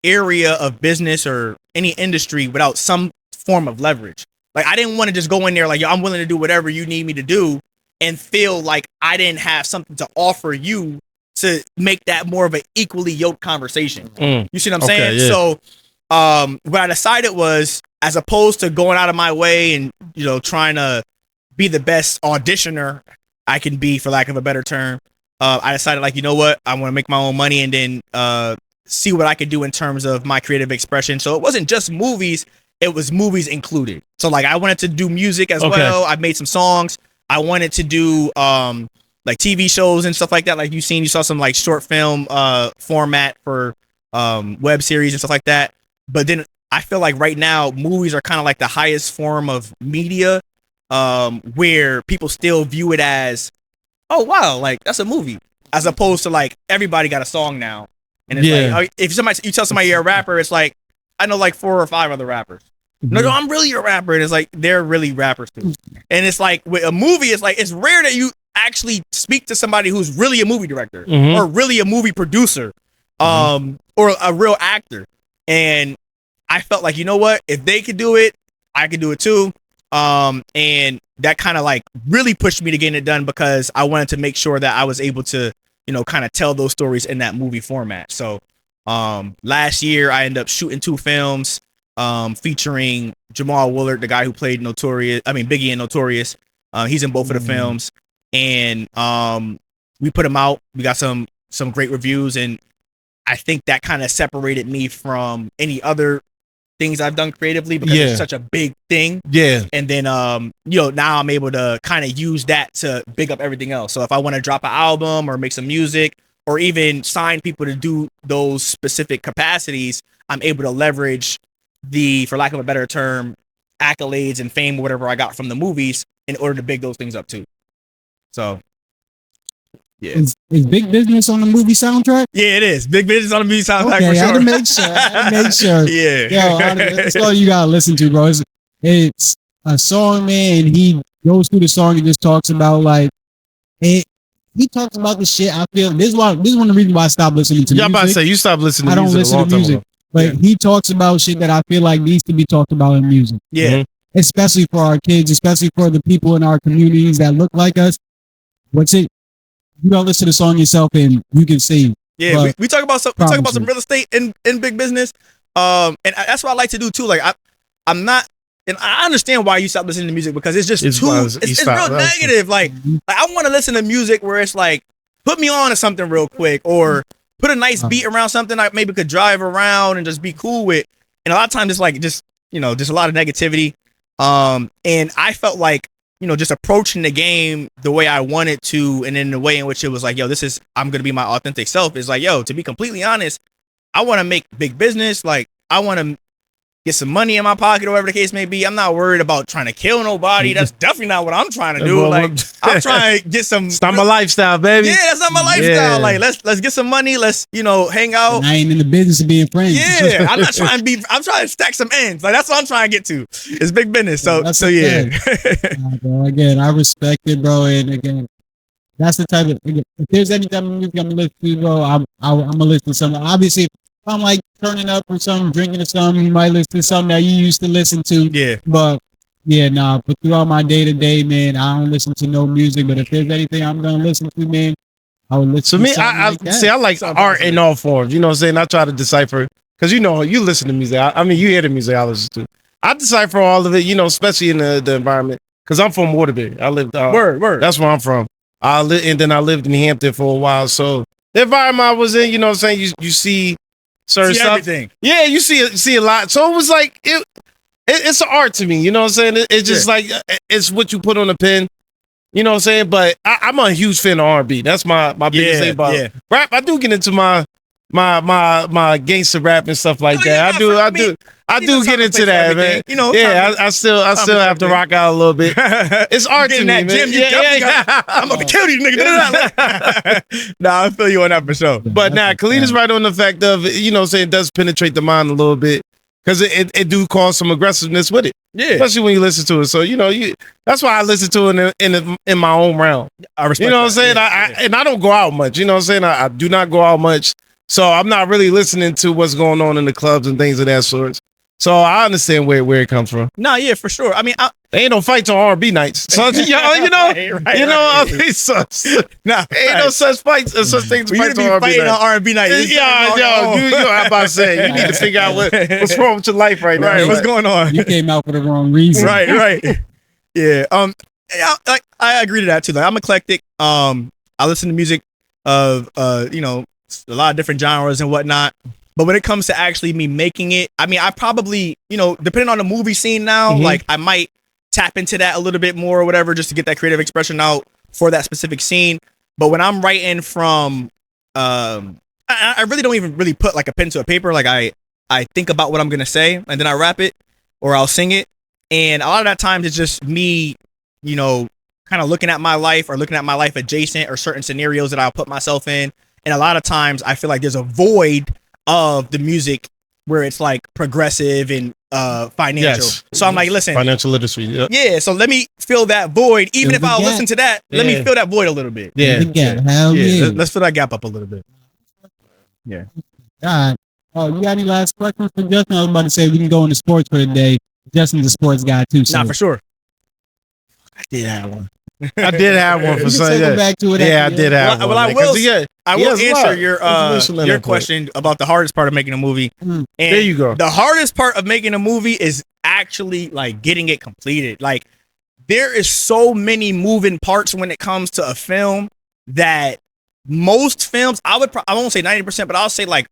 Speaker 4: area of business or any industry without some form of leverage. Like I didn't want to just go in there like, yo, I'm willing to do whatever you need me to do, and feel like I didn't have something to offer you to make that more of an equally yoked conversation. You see what I'm saying?
Speaker 2: Yeah.
Speaker 4: So what I decided was, as opposed to going out of my way and, you know, trying to be the best auditioner I can be, for lack of a better term, I decided, like, you know what, I want to make my own money and then see what I could do in terms of my creative expression. So it wasn't just movies, it was movies included. So like I wanted to do music as well. I made some songs. I wanted to do like TV shows and stuff like that. Like you saw some like short film format for web series and stuff like that. But then I feel like right now movies are kind of like the highest form of media, where people still view it as, oh wow, like that's a movie, as opposed to like everybody got a song now. And it's like, if you tell somebody you're a rapper, it's like, I know like 4 or 5 other rappers. No, I'm really a rapper. And it's like, they're really rappers too. And it's like with a movie, it's like, it's rare that you actually speak to somebody who's really a movie director or really a movie producer, or a real actor. And I felt like, you know what, if they could do it, I could do it too. And that kind of like really pushed me to getting it done, because I wanted to make sure that I was able to, you know, kind of tell those stories in that movie format. So last year I ended up shooting 2 films featuring Jamal Willard, the guy who played Biggie in Notorious. He's in both of the films, and we put him out. We got some great reviews, and I think that kind of separated me from any other things I've done creatively, because it's such a big thing. And then you know, now I'm able to kind of use that to big up everything else. So if I want to drop an album or make some music or even sign people to do those specific capacities, I'm able to leverage the, for lack of a better term, accolades and fame or whatever I got from the movies in order to big those things up too. So yeah.
Speaker 3: Is Big Business on the movie soundtrack?
Speaker 4: Yeah, it is. Big Business on the movie soundtrack,
Speaker 3: Okay,
Speaker 4: for sure.
Speaker 3: I had to make sure.
Speaker 4: Yeah.
Speaker 3: Yo, that's all you gotta listen to, bro. It's a song, man, and he goes through the song and just talks about like it. He talks about the shit. I feel this is one of the reasons why I stopped listening to music.
Speaker 2: I'm about to say, you stopped listening to
Speaker 3: I don't
Speaker 2: music
Speaker 3: listen
Speaker 2: a long
Speaker 3: to
Speaker 2: time
Speaker 3: music,
Speaker 2: ago.
Speaker 3: but he talks about shit that I feel like needs to be talked about in music.
Speaker 4: Yeah.
Speaker 3: Especially for our kids, especially for the people in our communities that look like us. What's it? You gotta listen to the song yourself and you can see.
Speaker 4: Yeah, we talk about some real estate in Big Business. And that's what I like to do too. Like I'm not, and I understand why you stop listening to music, because it's just it's real negative. Like I want to listen to music where it's like, put me on to something real quick, or put a nice beat around something I maybe could drive around and just be cool with. And a lot of times it's like just a lot of negativity. And I felt like, you know, just approaching the game the way I wanted to, and in the way in which it was like, yo, I'm going to be my authentic self, is like, yo, to be completely honest, I want to make big business. Like, I want to get some money in my pocket, or whatever the case may be. I'm not worried about trying to kill nobody. That's definitely not what I'm trying to do. Like, I'm trying to get some.
Speaker 2: It's not my lifestyle, baby.
Speaker 4: Yeah, that's not my lifestyle. Like, let's get some money. Let's, hang out.
Speaker 3: And I ain't in the business of being friends.
Speaker 4: Yeah, I'm not trying to be. I'm trying to stack some ends. Like, that's what I'm trying to get to. It's big business. So yeah.
Speaker 3: Bro, again, I respect it, bro. And again, that's the type of. If there's any type of music I'm gonna listen to, bro, I'm gonna listen to something. Obviously, if I'm like turning up or something, drinking or something, you might listen to something that you used to listen to.
Speaker 4: Yeah.
Speaker 3: But yeah, nah. But throughout my day to day, man, I don't listen to no music. But if there's anything I'm gonna listen to, man, I would listen.
Speaker 2: To me,
Speaker 3: to
Speaker 2: I like art in all forms. You know what I'm saying? I try to decipher, because you listen to music. I mean, you hear the music I listen to. I decipher all of it. especially in the environment, because I'm from Waterbury. I lived
Speaker 4: word.
Speaker 2: That's where I'm from. And then I lived in Hampton for a while. So the environment I was in, you know what I'm saying? You see certain stuff.
Speaker 4: Everything.
Speaker 2: Yeah, you see a lot. So it was like it's an art to me. You know what I'm saying? It's just like it's what you put on a pen. You know what I'm saying? But I'm a huge fan of R&B. That's my biggest thing about it. Rap. I do get into my gangster rap and stuff like that. I do get into that, man. You know, I still have to rock out a little bit. It's art to me, man.
Speaker 4: I'm about to kill these niggas. Nah, I feel you on that for sure.
Speaker 2: But now, Khalid is right on the fact of, you know, saying it does penetrate the mind a little bit because it do cause some aggressiveness with it. Yeah, especially when you listen to it. So you know, that's why I listen to it in my own realm. I respect. You know what I'm saying? And I don't go out much. You know what I'm saying? I do not go out much. So I'm not really listening to what's going on in the clubs and things of that sort. So I understand where it comes from.
Speaker 4: No, yeah, for sure. I mean,
Speaker 2: there ain't no fights on R&B nights. So ain't no such fights or such things.
Speaker 4: Fights on R&B nights.
Speaker 2: I'm about to say you need to figure out what's wrong with your life right now.
Speaker 4: Right, what's going on?
Speaker 3: You came out for the wrong reason.
Speaker 4: Right. Yeah. I agree to that too. Like, I'm eclectic. I listen to music of you know, a lot of different genres and whatnot. But when it comes to actually me making it, I mean, I probably, you know, depending on the movie scene now, like I might tap into that a little bit more or whatever, just to get that creative expression out for that specific scene. But when I'm writing from, I really don't even really put like a pen to a paper. Like I think about what I'm going to say and then I rap it or I'll sing it. And a lot of that times it's just me, you know, kind of looking at my life or looking at my life adjacent or certain scenarios that I'll put myself in. And a lot of times I feel like there's a void of the music where it's like progressive and financial. Yes. So I'm like, listen,
Speaker 2: financial literacy. Yep.
Speaker 4: Yeah. So let me fill that void. Even if I'll listen to that, let me fill that void a little bit. Let's fill that gap up a little bit. Yeah.
Speaker 3: God. Oh, you got any last questions for Justin? I was about to say we can go into sports for the day. Justin's a sports guy too. So.
Speaker 4: Nah, for sure.
Speaker 2: I did have one. I did have one for Sunday.
Speaker 3: Back to it.
Speaker 2: Yeah, I did have one.
Speaker 4: Well, I will answer your question about the hardest part of making a movie. And
Speaker 2: there you go.
Speaker 4: The hardest part of making a movie is actually like getting it completed. Like there is so many moving parts when it comes to a film that most films, I won't say 90%, but I'll say like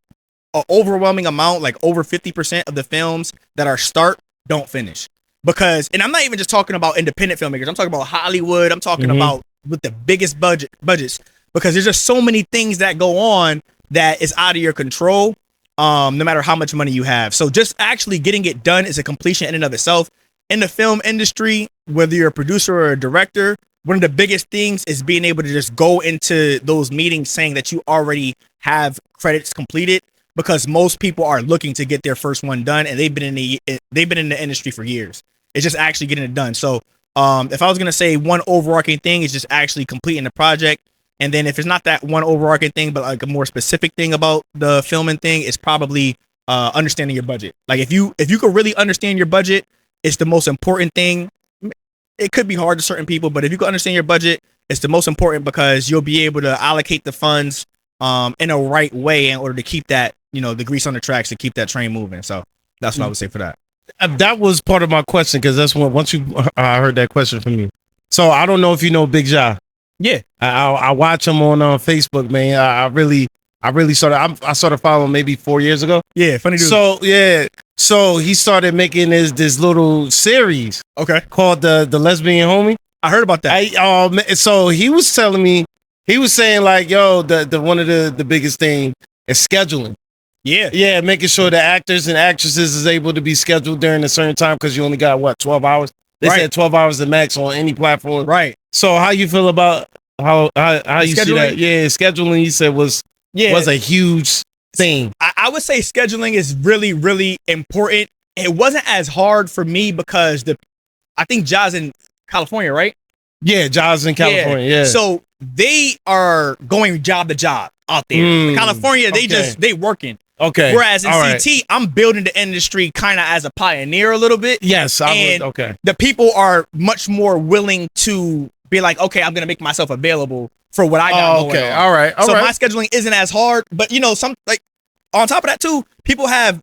Speaker 4: an overwhelming amount, like over 50% of the films that are start don't finish. Because, and I'm not even just talking about independent filmmakers. I'm talking about Hollywood. I'm talking about with the biggest budgets. Because there's just so many things that go on that is out of your control, no matter how much money you have. So just actually getting it done is a completion in and of itself. In the film industry, whether you're a producer or a director, one of the biggest things is being able to just go into those meetings saying that you already have credits completed. Because most people are looking to get their first one done, and they've been in the industry for years. It's just actually getting it done. So if I was gonna say one overarching thing is just actually completing the project, and then if it's not that one overarching thing, but like a more specific thing about the filming thing, is probably understanding your budget. Like if you could really understand your budget, it's the most important thing. It could be hard to certain people, but if you can understand your budget, it's the most important because you'll be able to allocate the funds in a right way in order to keep that, you know, the grease on the tracks to keep that train moving. So that's what I would say for that.
Speaker 2: That was part of my question because that's what once you heard that question from you. So I don't know if you know Big Ja.
Speaker 4: Yeah,
Speaker 2: I watch him on Facebook, man. I really started following maybe 4 years ago.
Speaker 4: Yeah, funny dude.
Speaker 2: So he started making this little series.
Speaker 4: Okay,
Speaker 2: called the Lesbian Homie.
Speaker 4: I heard about that.
Speaker 2: So he was telling me, he was saying like, yo, the one of the biggest thing is scheduling. Yeah, making sure the actors and actresses is able to be scheduled during a certain time because you only got 12 hours. They said 12 hours the max on any platform.
Speaker 4: Right.
Speaker 2: So how you feel about how you see that? Yeah, scheduling. You said was a huge thing.
Speaker 4: I would say scheduling is really, really important. It wasn't as hard for me because I think Ja's in California, right?
Speaker 2: Yeah, Ja's in California. Yeah.
Speaker 4: So they are going job to job out there. In California, they working.
Speaker 2: Okay.
Speaker 4: Whereas in CT, I'm building the industry kind of as a pioneer a little bit.
Speaker 2: Yes.
Speaker 4: The people are much more willing to be like, okay, I'm going to make myself available for what I got going on.
Speaker 2: All right.
Speaker 4: So my scheduling isn't as hard, but you know, on top of that too, people have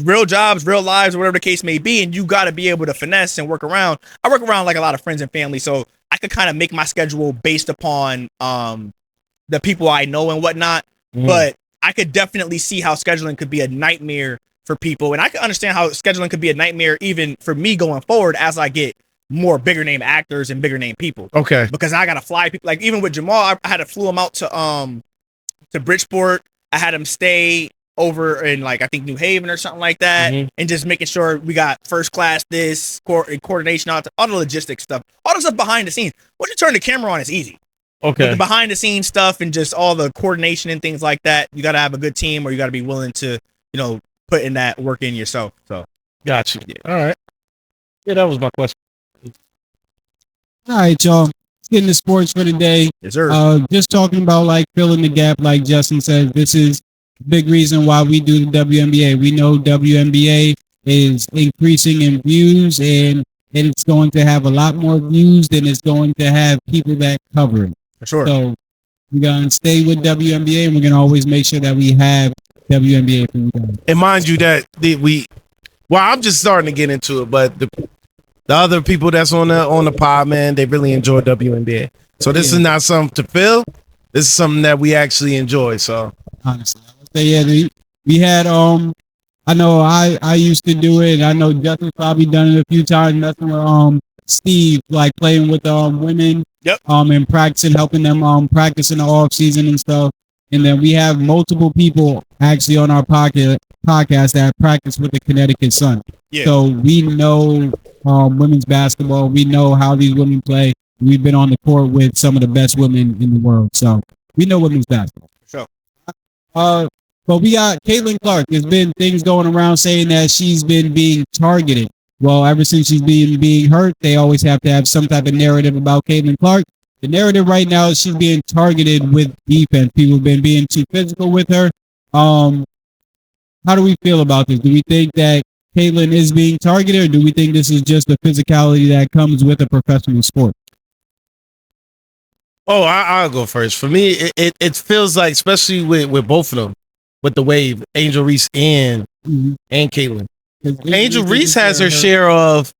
Speaker 4: real jobs, real lives, or whatever the case may be, and you got to be able to finesse and work around. I work around like a lot of friends and family, so I could kind of make my schedule based upon the people I know and whatnot. But I could definitely see how scheduling could be a nightmare for people, and I can understand how scheduling could be a nightmare even for me going forward as I get more bigger name actors and bigger name people.
Speaker 2: Okay.
Speaker 4: Because I gotta fly people. Like even with Jamal, I had to flew him out to Bridgeport. I had him stay over in like I think New Haven or something like that, and just making sure we got first class coordination, all the logistics stuff, all the stuff behind the scenes. Once you turn the camera on, it's easy.
Speaker 2: Okay.
Speaker 4: But the behind the scenes stuff and just all the coordination and things like that, you got to have a good team, or you got to be willing to, put in that work in yourself. So,
Speaker 2: got you. Yeah. All right. Yeah, that was my question.
Speaker 3: All right, y'all. Let's get into sports for today.
Speaker 4: Yes, sir.
Speaker 3: Just talking about like filling the gap, like Justin said, this is a big reason why we do the WNBA. We know WNBA is increasing in views, and it's going to have a lot more views than it's going to have people that cover it.
Speaker 4: For sure.
Speaker 3: So we're going to stay with WNBA, and we're going to always make sure that we have WNBA for you guys.
Speaker 2: And mind you that I'm just starting to get into it, but the other people that's on the pod, man, they really enjoy WNBA. So this is not something to fill. This is something that we actually enjoy. So
Speaker 3: honestly, we had I know I used to do it. I know Justin's probably done it a few times, messing with Steve, like playing with women.
Speaker 4: Yep.
Speaker 3: And practicing, helping them practice in the off season and stuff. And then we have multiple people actually on our podcast that practice with the Connecticut Sun.
Speaker 4: Yeah.
Speaker 3: So we know women's basketball. We know how these women play. We've been on the court with some of the best women in the world. So we know women's basketball.
Speaker 4: Sure.
Speaker 3: But we got Caitlin Clark. There's been things going around saying that she's been being targeted. Well, ever since she's being hurt, they always have to have some type of narrative about Caitlin Clark. The narrative right now is she's being targeted with defense. People have been being too physical with her. How do we feel about this? Do we think that Caitlin is being targeted, or do we think this is just the physicality that comes with a professional sport?
Speaker 2: Oh, I'll go first. For me, it feels like, especially with both of them, with the wave, Angel Reese and Caitlin. Angel Reese has her share of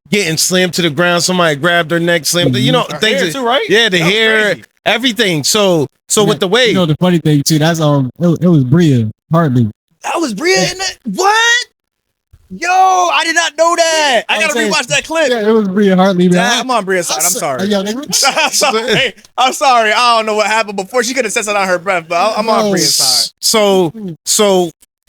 Speaker 2: getting slammed to the ground. Somebody grabbed her neck, slammed her,
Speaker 4: Her
Speaker 2: things
Speaker 4: hair too, right?
Speaker 2: Yeah, the
Speaker 4: That was
Speaker 2: hair,
Speaker 4: crazy.
Speaker 2: everything. So with the wave,
Speaker 3: the funny thing too, that's it was Bria Hartley.
Speaker 4: That was Bria in that. What? Yo, I did not know that. I gotta rewatch that clip.
Speaker 3: Yeah, it was Bria Hartley. Man.
Speaker 4: I'm on Bria's side. I'm sorry.
Speaker 3: Yo,
Speaker 4: I'm sorry. I'm sorry. I don't know what happened before. She could have said something on her breath, but I'm on Bria's side.
Speaker 2: So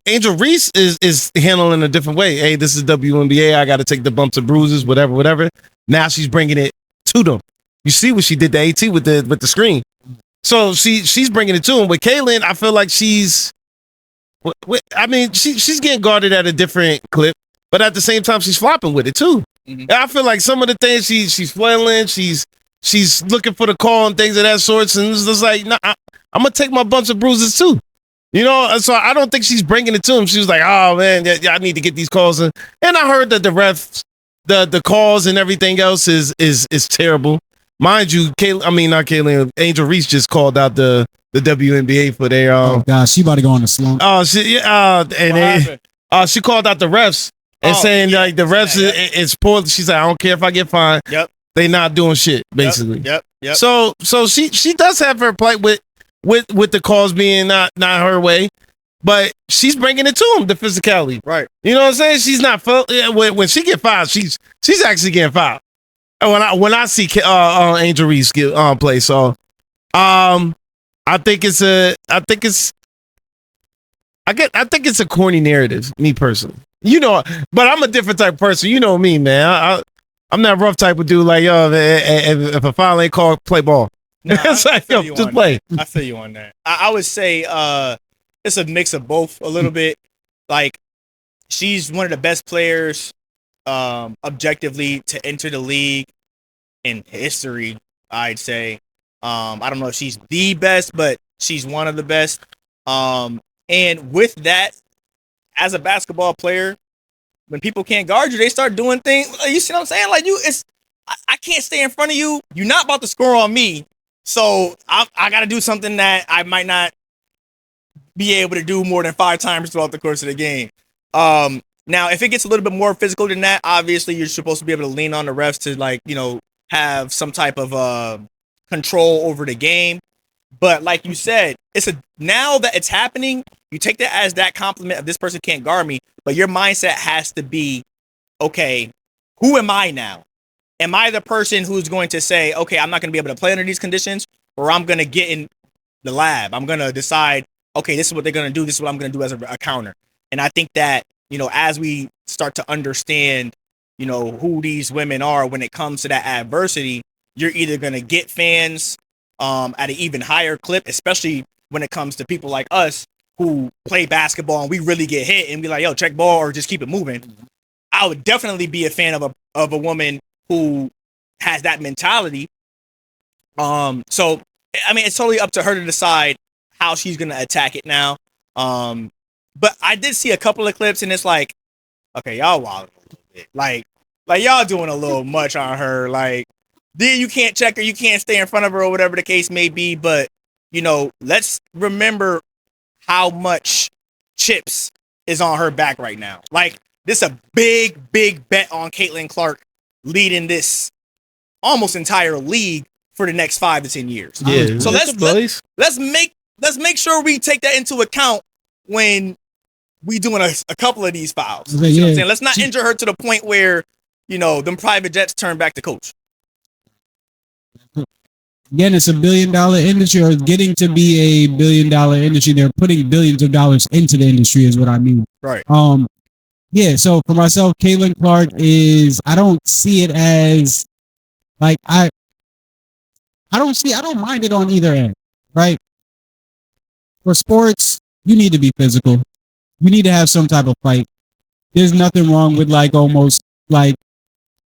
Speaker 2: Angel Reese is handling a different way. Hey, this is WNBA. I got to take the bumps and bruises, whatever. Now she's bringing it to them. You see what she did to AT with the screen. So she's bringing it to him. With Caitlin, I feel like she's getting guarded at a different clip, but at the same time, she's flopping with it too. And I feel like some of the things she's flailing, she's looking for the call and things of that sort. And it's just like, nah, I'm gonna take my bumps and bruises too. So I don't think she's bringing it to him. She was like, oh man, I need to get these calls. And I heard that the refs, the calls and everything else is terrible. Mind you, Angel Reese just called out the WNBA for their
Speaker 3: oh gosh, she about to go on a slump.
Speaker 2: Oh shit, she called out the refs and saying like the refs is poor. She's like, I don't care if I get fined.
Speaker 4: Yep.
Speaker 2: They not doing shit, basically.
Speaker 4: Yep.
Speaker 2: So she does have her plight with the calls being not her way, but she's bringing it to him, the physicality.
Speaker 4: Right.
Speaker 2: You know what I'm saying? She's not when she get fouled, she's actually getting fouled. When I see Angel Reese play, so I think it's a corny narrative, me personally. But I'm a different type of person. You know me, man. I'm that rough type of dude. Like, yo, if a foul ain't called, play ball.
Speaker 4: Nah,
Speaker 2: It's like, yo, just play.
Speaker 4: I feel you on that. I would say it's a mix of both a little bit. Like, she's one of the best players objectively to enter the league in history, I'd say. I don't know if she's the best, but she's one of the best. And with that, as a basketball player, when people can't guard you, they start doing things. You see what I'm saying? Like I can't stay in front of you. You're not about to score on me. So I got to do something that I might not be able to do more than 5 times throughout the course of the game. Now, if it gets a little bit more physical than that, obviously you're supposed to be able to lean on the refs to have some type of control over the game. But like you said, now that it's happening, you take that as that compliment of this person can't guard me, but your mindset has to be, okay, who am I now? am I the person who's going to say, okay, I'm not going to be able to play under these conditions, or I'm going to get in the lab. I'm going to decide, okay, this is what they're going to do. This is what I'm going to do as a counter. And I think that, as we start to understand, who these women are when it comes to that adversity, you're either going to get fans at an even higher clip, especially when it comes to people like us who play basketball and we really get hit and be like, yo, check ball or just keep it moving. I would definitely be a fan of a woman who has that mentality. So I mean, it's totally up to her to decide how she's gonna attack it now. But I did see a couple of clips, and it's like, okay, y'all wilding a little bit, like y'all doing a little much on her. Like, you can't check her, you can't stay in front of her, or whatever the case may be. But let's remember how much chips is on her back right now. Like, this is a big bet on Caitlin Clark leading this almost entire league for the next 5 to 10 years.
Speaker 2: Yeah.
Speaker 4: So let's make sure we take that into account when we doing a couple of these fouls. You know what I'm saying? Let's not injure her to the point where, them private jets turn back to coach.
Speaker 3: Again, it's $1 billion industry, or getting to be a $1 billion industry. They're putting billions of dollars into the industry, is what I mean.
Speaker 4: Right.
Speaker 3: Yeah. So for myself, Caitlin Clark I don't see it as like I don't mind it on either end, right? For sports, you need to be physical. You need to have some type of fight. There's nothing wrong with almost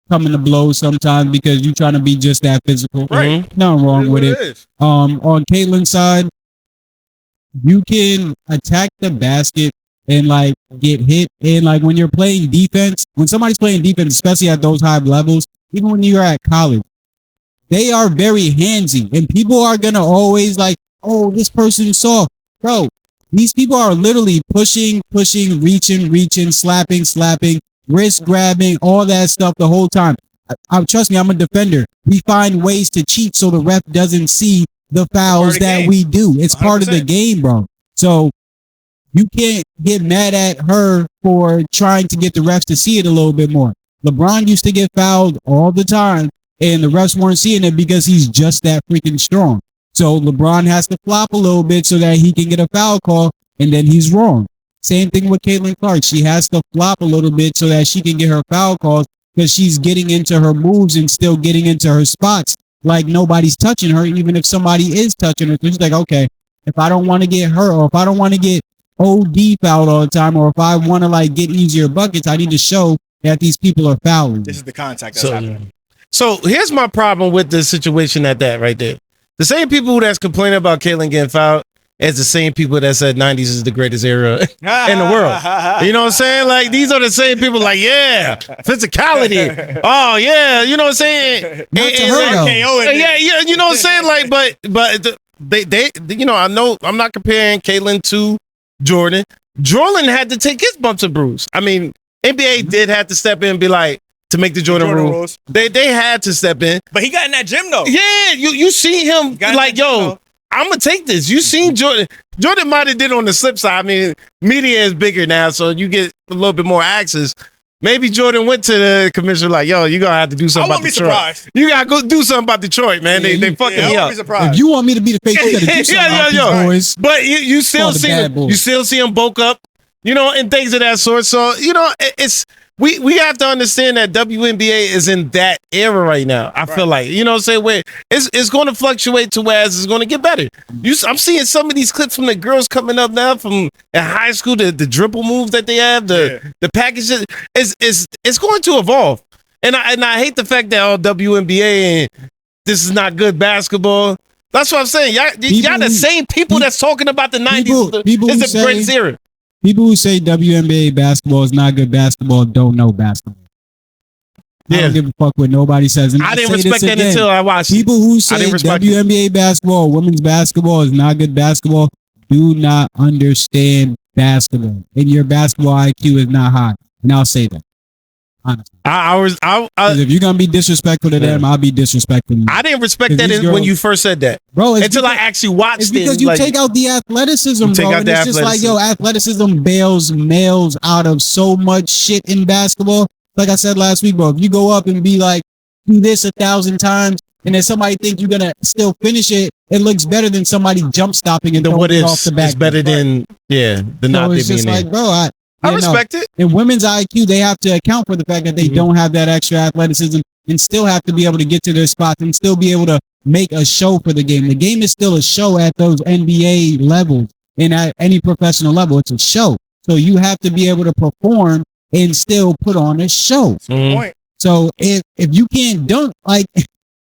Speaker 3: coming to blows sometimes because you're trying to be just that physical.
Speaker 4: Right.
Speaker 3: Nothing wrong with it. On Caitlin's side, you can attack the basket and get hit. And when you're playing defense, when somebody's playing defense, especially at those high levels, even when you're at college, they are very handsy, and people are gonna always oh, this person's soft. Bro, these people are literally pushing, reaching, slapping, wrist grabbing, all that stuff the whole time. Trust me, I'm a defender. We find ways to cheat so the ref doesn't see the fouls that we do. It's 100%. Part of the game, bro. So you can't get mad at her for trying to get the refs to see it a little bit more. LeBron used to get fouled all the time, and the refs weren't seeing it because he's just that freaking strong. So LeBron has to flop a little bit so that he can get a foul call, and then he's wrong. Same thing with Caitlin Clark. She has to flop a little bit so that she can get her foul calls because she's getting into her moves and still getting into her spots like nobody's touching her, even if somebody is touching her. So she's like, okay, if I don't want to get hurt, or if I don't want to get OD fouled all the time, or if I want to get easier buckets, I need to show that these people are fouling.
Speaker 4: This is the contact that's happening.
Speaker 2: So here's my problem with the situation at that right there. The same people that's complaining about Caitlin getting fouled as the same people that said 90s is the greatest era in the world. You know what I'm saying? These are the same people yeah, physicality. Oh, yeah, you know what I'm saying? Yeah, you know what I'm saying? But they I know I'm not comparing Caitlin to Jordan. Jordan had to take his bumps and bruises. I mean, NBA did have to step in and be like, to make the Jordan rules. They had to step in.
Speaker 4: But he got in that gym, though.
Speaker 2: Yeah, you see him yo, I'm going to take this. You seen Jordan. Jordan might have did on the slip side. I mean, media is bigger now, so you get a little bit more access. Maybe Jordan went to the commissioner yo, you're going to have to do something about Detroit.
Speaker 4: Surprised.
Speaker 2: You got to go do something about Detroit, man. They fucking me up.
Speaker 3: If you want me to be the face, you got to do something about these boys.
Speaker 2: But you still see them bulk up, and things of that sort. So, it's... We have to understand that WNBA is in that era right now. I feel like, what I'm saying, where it's going to fluctuate to where it's going to get better. I'm seeing some of these clips from the girls coming up now from in high school, the dribble moves that they have, the packages. It's going to evolve. And I hate the fact that WNBA and this is not good basketball. That's what I'm saying. Y'all the same people that's talking about the 90s is the greatest era.
Speaker 3: People who say WNBA basketball is not good basketball don't know basketball. I don't give a fuck what nobody says. And
Speaker 2: I didn't respect that until I watched
Speaker 3: people who say WNBA basketball, women's basketball is not good basketball, do not understand basketball. And your basketball IQ is not high. And I'll say that. Honestly. If you're gonna be disrespectful to them, I'll be disrespectful to you.
Speaker 2: I didn't respect that when you first said that,
Speaker 3: bro.
Speaker 2: Until I actually watched it.
Speaker 3: It's because you take out the athleticism, bro. And it's just athleticism bails males out of so much shit in basketball. Like I said last week, bro. If you go up and be like, do this 1,000 times, and then somebody think you're gonna still finish it, it looks better than somebody jump stopping and
Speaker 2: The
Speaker 3: throwing
Speaker 2: what
Speaker 3: it
Speaker 2: ifs
Speaker 3: off the back.
Speaker 2: is better than the
Speaker 3: So
Speaker 2: not
Speaker 3: it's
Speaker 2: being
Speaker 3: just
Speaker 2: there.
Speaker 3: like, bro,
Speaker 2: I
Speaker 3: you know,
Speaker 2: respect it.
Speaker 3: in women's IQ, they have to account for the fact that they don't have that extra athleticism and still have to be able to get to their spots and still be able to make a show for the game. The game is still a show at those NBA levels and at any professional level. It's a show. So you have to be able to perform and still put on a show.
Speaker 4: Point.
Speaker 3: So if you can't dunk, like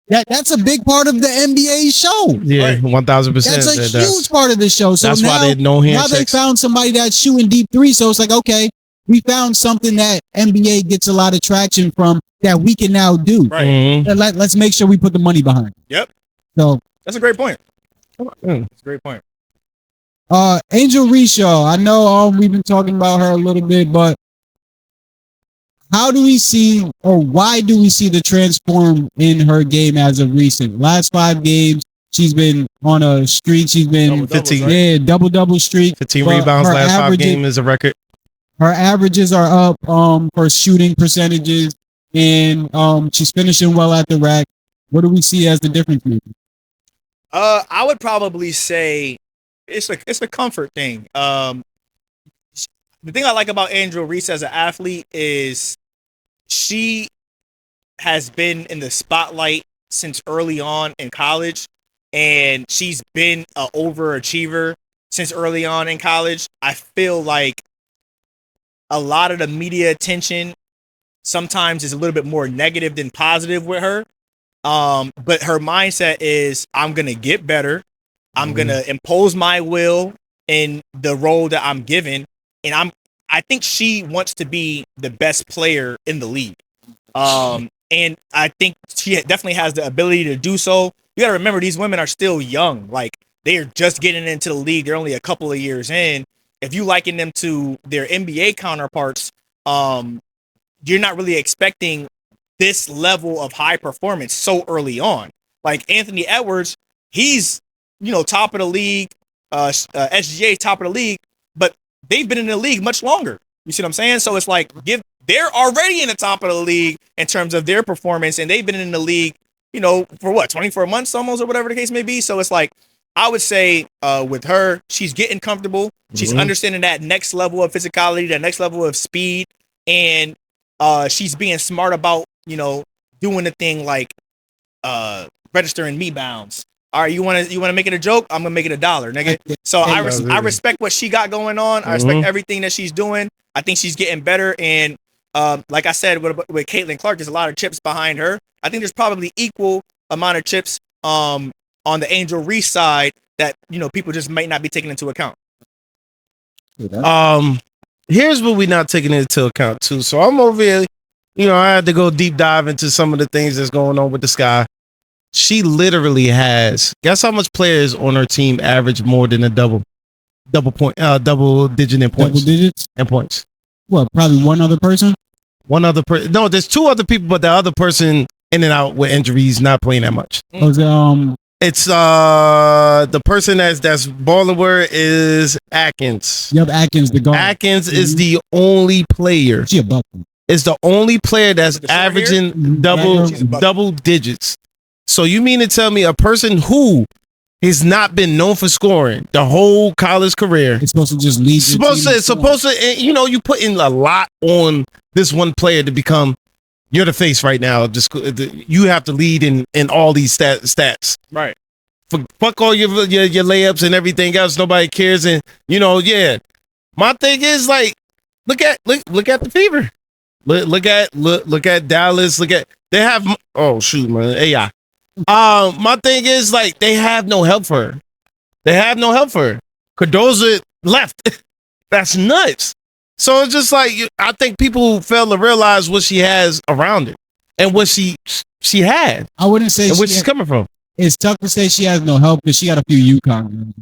Speaker 3: that's a big part of the NBA show.
Speaker 2: Yeah, 1,000%.
Speaker 3: That's a huge part of the show. So
Speaker 2: that's
Speaker 3: now,
Speaker 2: why they no
Speaker 3: now they
Speaker 2: handshakes.
Speaker 3: found somebody that's shooting deep three. So it's like, okay, we found something that NBA gets a lot of traction from that we can now do.
Speaker 4: Right.
Speaker 2: Mhm.
Speaker 3: Let's make sure we put the money behind it.
Speaker 4: Yep.
Speaker 3: So
Speaker 4: That's a great point.
Speaker 2: Mm.
Speaker 4: That's a great point.
Speaker 3: Angel Reese, I know we've been talking about her a little bit, but how do we see, or why do we see the transform in her game as of recent? Last 5 games, she's been on a streak. She's been
Speaker 4: Double-doubles,
Speaker 2: 15,
Speaker 4: right?
Speaker 3: yeah, double streak.
Speaker 2: 15
Speaker 3: But
Speaker 2: rebounds
Speaker 3: her
Speaker 2: last 5
Speaker 3: averages-
Speaker 2: games is a record.
Speaker 3: Her averages are up for shooting percentages, and she's finishing well at the rack. What do we see as the difference maker?
Speaker 4: I would probably say it's a comfort thing. The thing I like about Angel Reese as an athlete is she has been in the spotlight since early on in college, and she's been an overachiever since early on in college. I feel like a lot of the media attention sometimes is a little bit more negative than positive with her. But her mindset is, I'm gonna get better. I'm gonna impose my will in the role that I'm given, and I think she wants to be the best player in the league. And I think she definitely has the ability to do so. You gotta remember, these women are still young. Like, they are just getting into the league. They're only a couple of years in. If you liken them to their NBA counterparts, you're not really expecting this level of high performance so early on. Like Anthony Edwards, he's top of the league, SGA top of the league, but they've been in the league much longer. You see what I'm saying? So it's like they're already in the top of the league in terms of their performance, and they've been in the league, for what, 24 months almost, or whatever the case may be. So it's like, I would say with her, she's getting comfortable. She's understanding that next level of physicality, that next level of speed, and she's being smart about doing the thing like registering me bounds. All right, you want to make it a joke? I'm gonna make it $1, nigga. So I respect what she got going on. I respect everything that she's doing. I think she's getting better, and like I said with Caitlin Clark, there's a lot of chips behind her. I think there's probably equal amount of chips on the Angel Reese side that people just might not be taking into account.
Speaker 2: Here's what we're not taking into account too. So I'm over here, I had to go deep dive into some of the things that's going on with the Sky. She literally has, guess how much players on her team average more than a double digit in points.
Speaker 3: Double digits?
Speaker 2: And points.
Speaker 3: What, probably one other person?
Speaker 2: No, there's 2 other people, but the other person in and out with injuries, not playing that much.
Speaker 3: Was
Speaker 2: It's the person that's balling where is Atkins.
Speaker 3: Yep, Atkins, the guard.
Speaker 2: Atkins is the only player.
Speaker 3: She a buck.
Speaker 2: Is the only player that's
Speaker 4: With the short
Speaker 2: averaging
Speaker 3: hair?
Speaker 2: double digits. So you mean to tell me a person who has not been known for scoring the whole college career,
Speaker 3: It's supposed to just lead.
Speaker 2: it's supposed to, you put in a lot on this one player to become, you're the face right now. Just you have to lead in all these stats.
Speaker 4: Right.
Speaker 2: Fuck all your layups and everything else. Nobody cares. And my thing is, like, look at the Fever. Look at Dallas. They have, oh shoot, man, AI. My thing is, like, they have no help for her. Cardoza left. That's nuts. So it's just like, I think people fail to realize what she has around it and what she had
Speaker 3: I wouldn't say
Speaker 2: and where she's coming from.
Speaker 3: it's tough to say she has no help because she got a few UConn.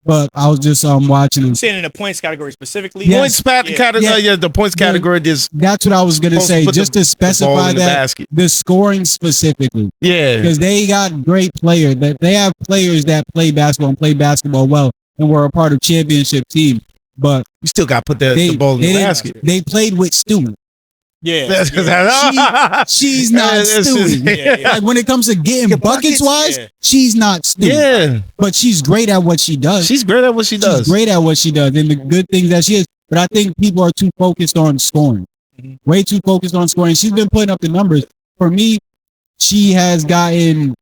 Speaker 3: But I was just watching them.
Speaker 4: Saying in the points category specifically.
Speaker 3: Yes.
Speaker 2: Category, the points category is
Speaker 3: That's what I was gonna
Speaker 2: supposed to
Speaker 3: say.
Speaker 2: put
Speaker 3: Just
Speaker 2: the
Speaker 3: to
Speaker 2: ball
Speaker 3: specify
Speaker 2: in the
Speaker 3: that
Speaker 2: basket.
Speaker 3: the scoring specifically,
Speaker 2: Yeah.
Speaker 3: because they got great players. That they have players that play basketball and play basketball well, and were a part of championship team. But
Speaker 2: You still got to put the ball in the
Speaker 3: didn't-
Speaker 2: basket.
Speaker 3: They played with students.
Speaker 4: Yeah.
Speaker 3: She's not Stewie.
Speaker 4: Yeah.
Speaker 3: Like when it comes to getting buckets wise,
Speaker 4: Yeah.
Speaker 3: she's not Stewie.
Speaker 2: Yeah.
Speaker 3: But she's great at what she does.
Speaker 2: She's great at what she does.
Speaker 3: She's great at what she does and the good things that she is. But I think people are too focused on scoring. Way too focused on scoring. She's been putting up the numbers. For me, she has gotten,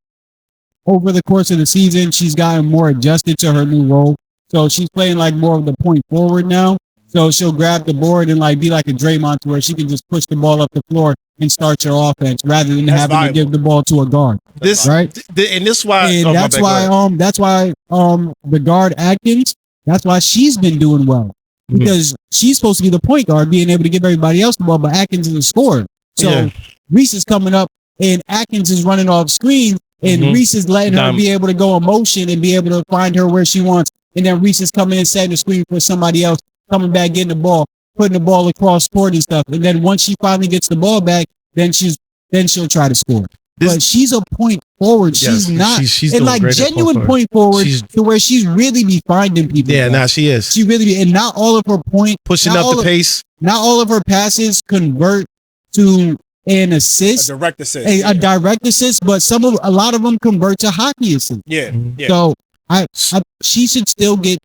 Speaker 3: over the course of the season, she's gotten more adjusted to her new role. So she's playing like more of the point forward now. So she'll grab the board and like be like a Draymond to where she can just push the ball up the floor and start your offense rather than having to give the ball to a guard. Right?
Speaker 2: And this why
Speaker 3: And that's why the guard Atkins, that's why she's been doing well. Because she's supposed to be the point guard, being able to give everybody else the ball, but Atkins is a scorer. So Reese is coming up and Atkins is running off screen and Reese is letting her be able to go in motion and be able to find her where she wants. And then Reese is coming in, setting the screen for somebody else, coming back, getting the ball, putting the ball across court and stuff. And then once she finally gets the ball back, then she'll try to score. But she's a point forward. She's not. She's and like genuine point forward to where she's really be finding people.
Speaker 2: Yeah, now she is.
Speaker 3: She really be, and not all of her
Speaker 2: pushing up the pace.
Speaker 3: Not all of her passes convert to an assist.
Speaker 4: A direct assist.
Speaker 3: A direct assist, but a lot of them convert to hockey assist.
Speaker 4: Yeah.
Speaker 3: So she should still get.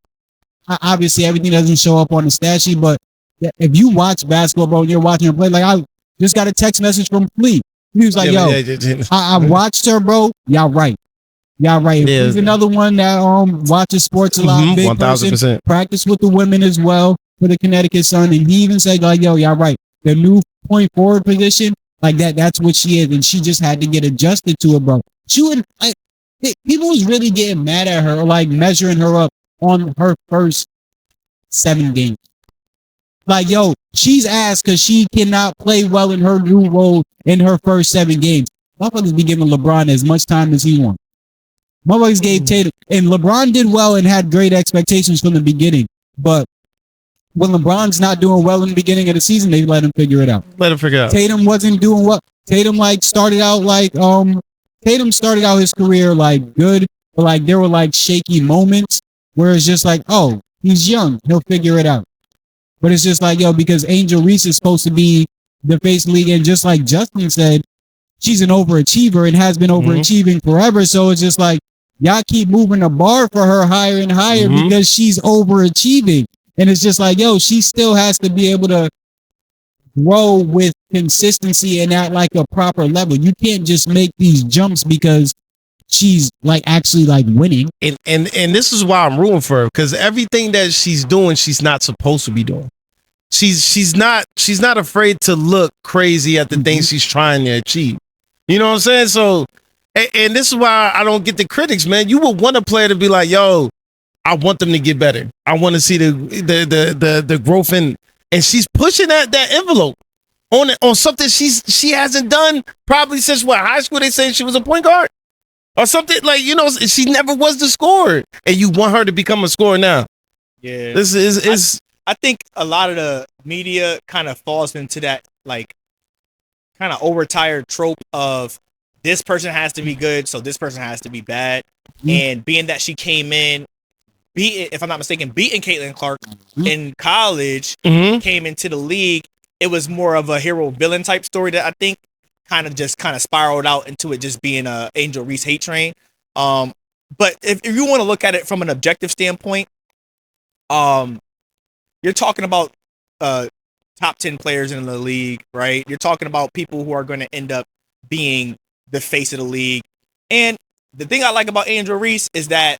Speaker 3: Obviously, everything doesn't show up on the stat sheet, but if you watch basketball, bro, and you're watching her play, like I just got a text message from Fleet. He was like, I watched her, bro. Y'all right. He's another one that watches sports a lot. Big
Speaker 2: 1,000%.
Speaker 3: Practice with the women as well for the Connecticut Sun. And he even said, like, y'all right. The new point forward position, like that's what she is. And she just had to get adjusted to it, bro. She would, like, people was really getting mad at her, or like measuring her up on her first 7 games. Like, she's asked because she cannot play well in her new role in her first 7 games. Motherfuckers be giving LeBron as much time as he wants. Motherfuckers gave Tatum, and LeBron did well and had great expectations from the beginning. But when LeBron's not doing well in the beginning of the season, they let him figure it out. Tatum wasn't doing well. Tatum started out his career like good, but like there were like shaky moments where it's just like, oh, he's young, he'll figure it out. But it's just like, because Angel Reese is supposed to be the face of the league. And just like Justin said, she's an overachiever and has been overachieving forever. So it's just like, y'all keep moving the bar for her higher and higher because she's overachieving. And it's just like, she still has to be able to grow with consistency and at like a proper level. You can't just make these jumps because she's like actually like winning.
Speaker 2: And this is why I'm rooting for her, because everything that she's doing, she's not supposed to be doing. She's not afraid to look crazy at the things she's trying to achieve. You know what I'm saying? So, and this is why I don't get the critics, man. You would want a player to be like, I want them to get better. I want to see the growth and she's pushing that envelope on something she hasn't done probably since high school. They say she was a point guard. Or something like, she never was the scorer, and you want her to become a scorer now.
Speaker 4: Yeah,
Speaker 2: this is.
Speaker 4: I think a lot of the media kind of falls into that like kind of overtired trope of this person has to be good, so this person has to be bad. And being that she came in, if I'm not mistaken, beating Caitlin Clark in college, came into the league, it was more of a hero villain type story that I think kind of spiraled out into it just being a Angel Reese hate train. But if you want to look at it from an objective standpoint, you're talking about top 10 players in the league, right? You're talking about people who are going to end up being the face of the league. And the thing I like about Angel Reese is that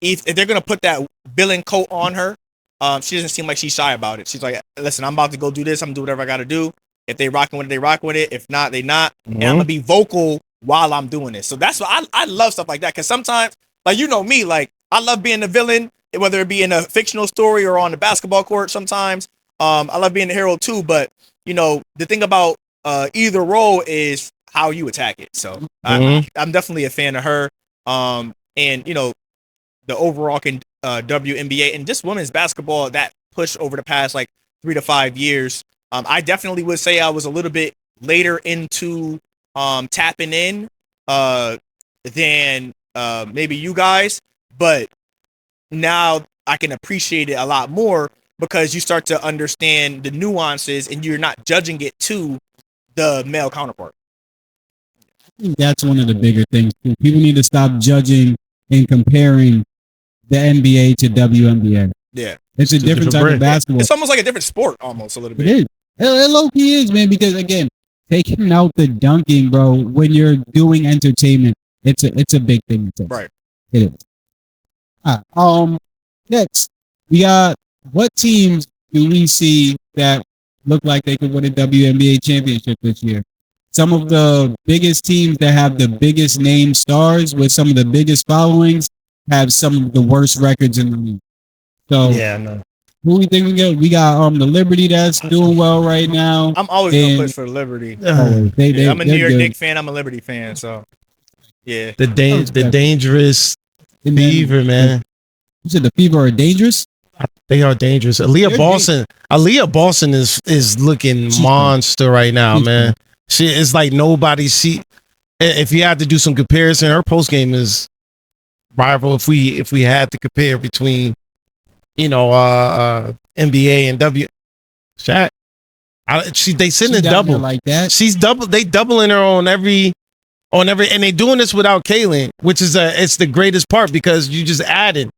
Speaker 4: if they're going to put that villain coat on her, she doesn't seem like she's shy about it. She's like, listen, I'm about to go do this. I'm going to do whatever I got to do. If they rocking with it, they rock with it. If not, they not. And I'm gonna be vocal while I'm doing this. So that's what I love stuff like that. Cause sometimes, like, me, like I love being the villain, whether it be in a fictional story or on the basketball court. Sometimes, I love being the hero too. But the thing about either role is how you attack it. So I'm definitely a fan of her. And the overall WNBA and just women's basketball that push over the past like 3 to 5 years. I definitely would say I was a little bit later into tapping in than maybe you guys, but now I can appreciate it a lot more because you start to understand the nuances and you're not judging it to the male counterpart.
Speaker 3: I think that's one of the bigger things. People need to stop judging and comparing the NBA to WNBA.
Speaker 4: Yeah.
Speaker 3: It's a different type of basketball.
Speaker 4: It's almost like a different sport, almost a little bit.
Speaker 3: It is. It low-key is, man, because, again, taking out the dunking, bro, when you're doing entertainment, it's a big thing.
Speaker 4: Right.
Speaker 3: It is. All right. Next, we got, what teams do we see that look like they could win a WNBA championship this year? Some of the biggest teams that have the biggest name stars with some of the biggest followings have some of the worst records in the league. So
Speaker 2: Yeah, no.
Speaker 3: who we think we got? We got the Liberty that's doing well right now.
Speaker 4: I'm always going to push for Liberty.
Speaker 3: I'm
Speaker 4: a New York Knicks fan. I'm a Liberty fan. So, yeah.
Speaker 2: The dangerous Fever, man.
Speaker 3: You said the Fever are dangerous?
Speaker 2: They are dangerous. Aaliyah Boston is looking monster right now, man. She is like nobody see. If you had to do some comparison, her post game is rival. If we had to compare between, NBA and W, Shaq, they send a double
Speaker 3: like that.
Speaker 2: She's double. They doubling her on every, and they doing this without Kaylin, which is it's the greatest part because you just added.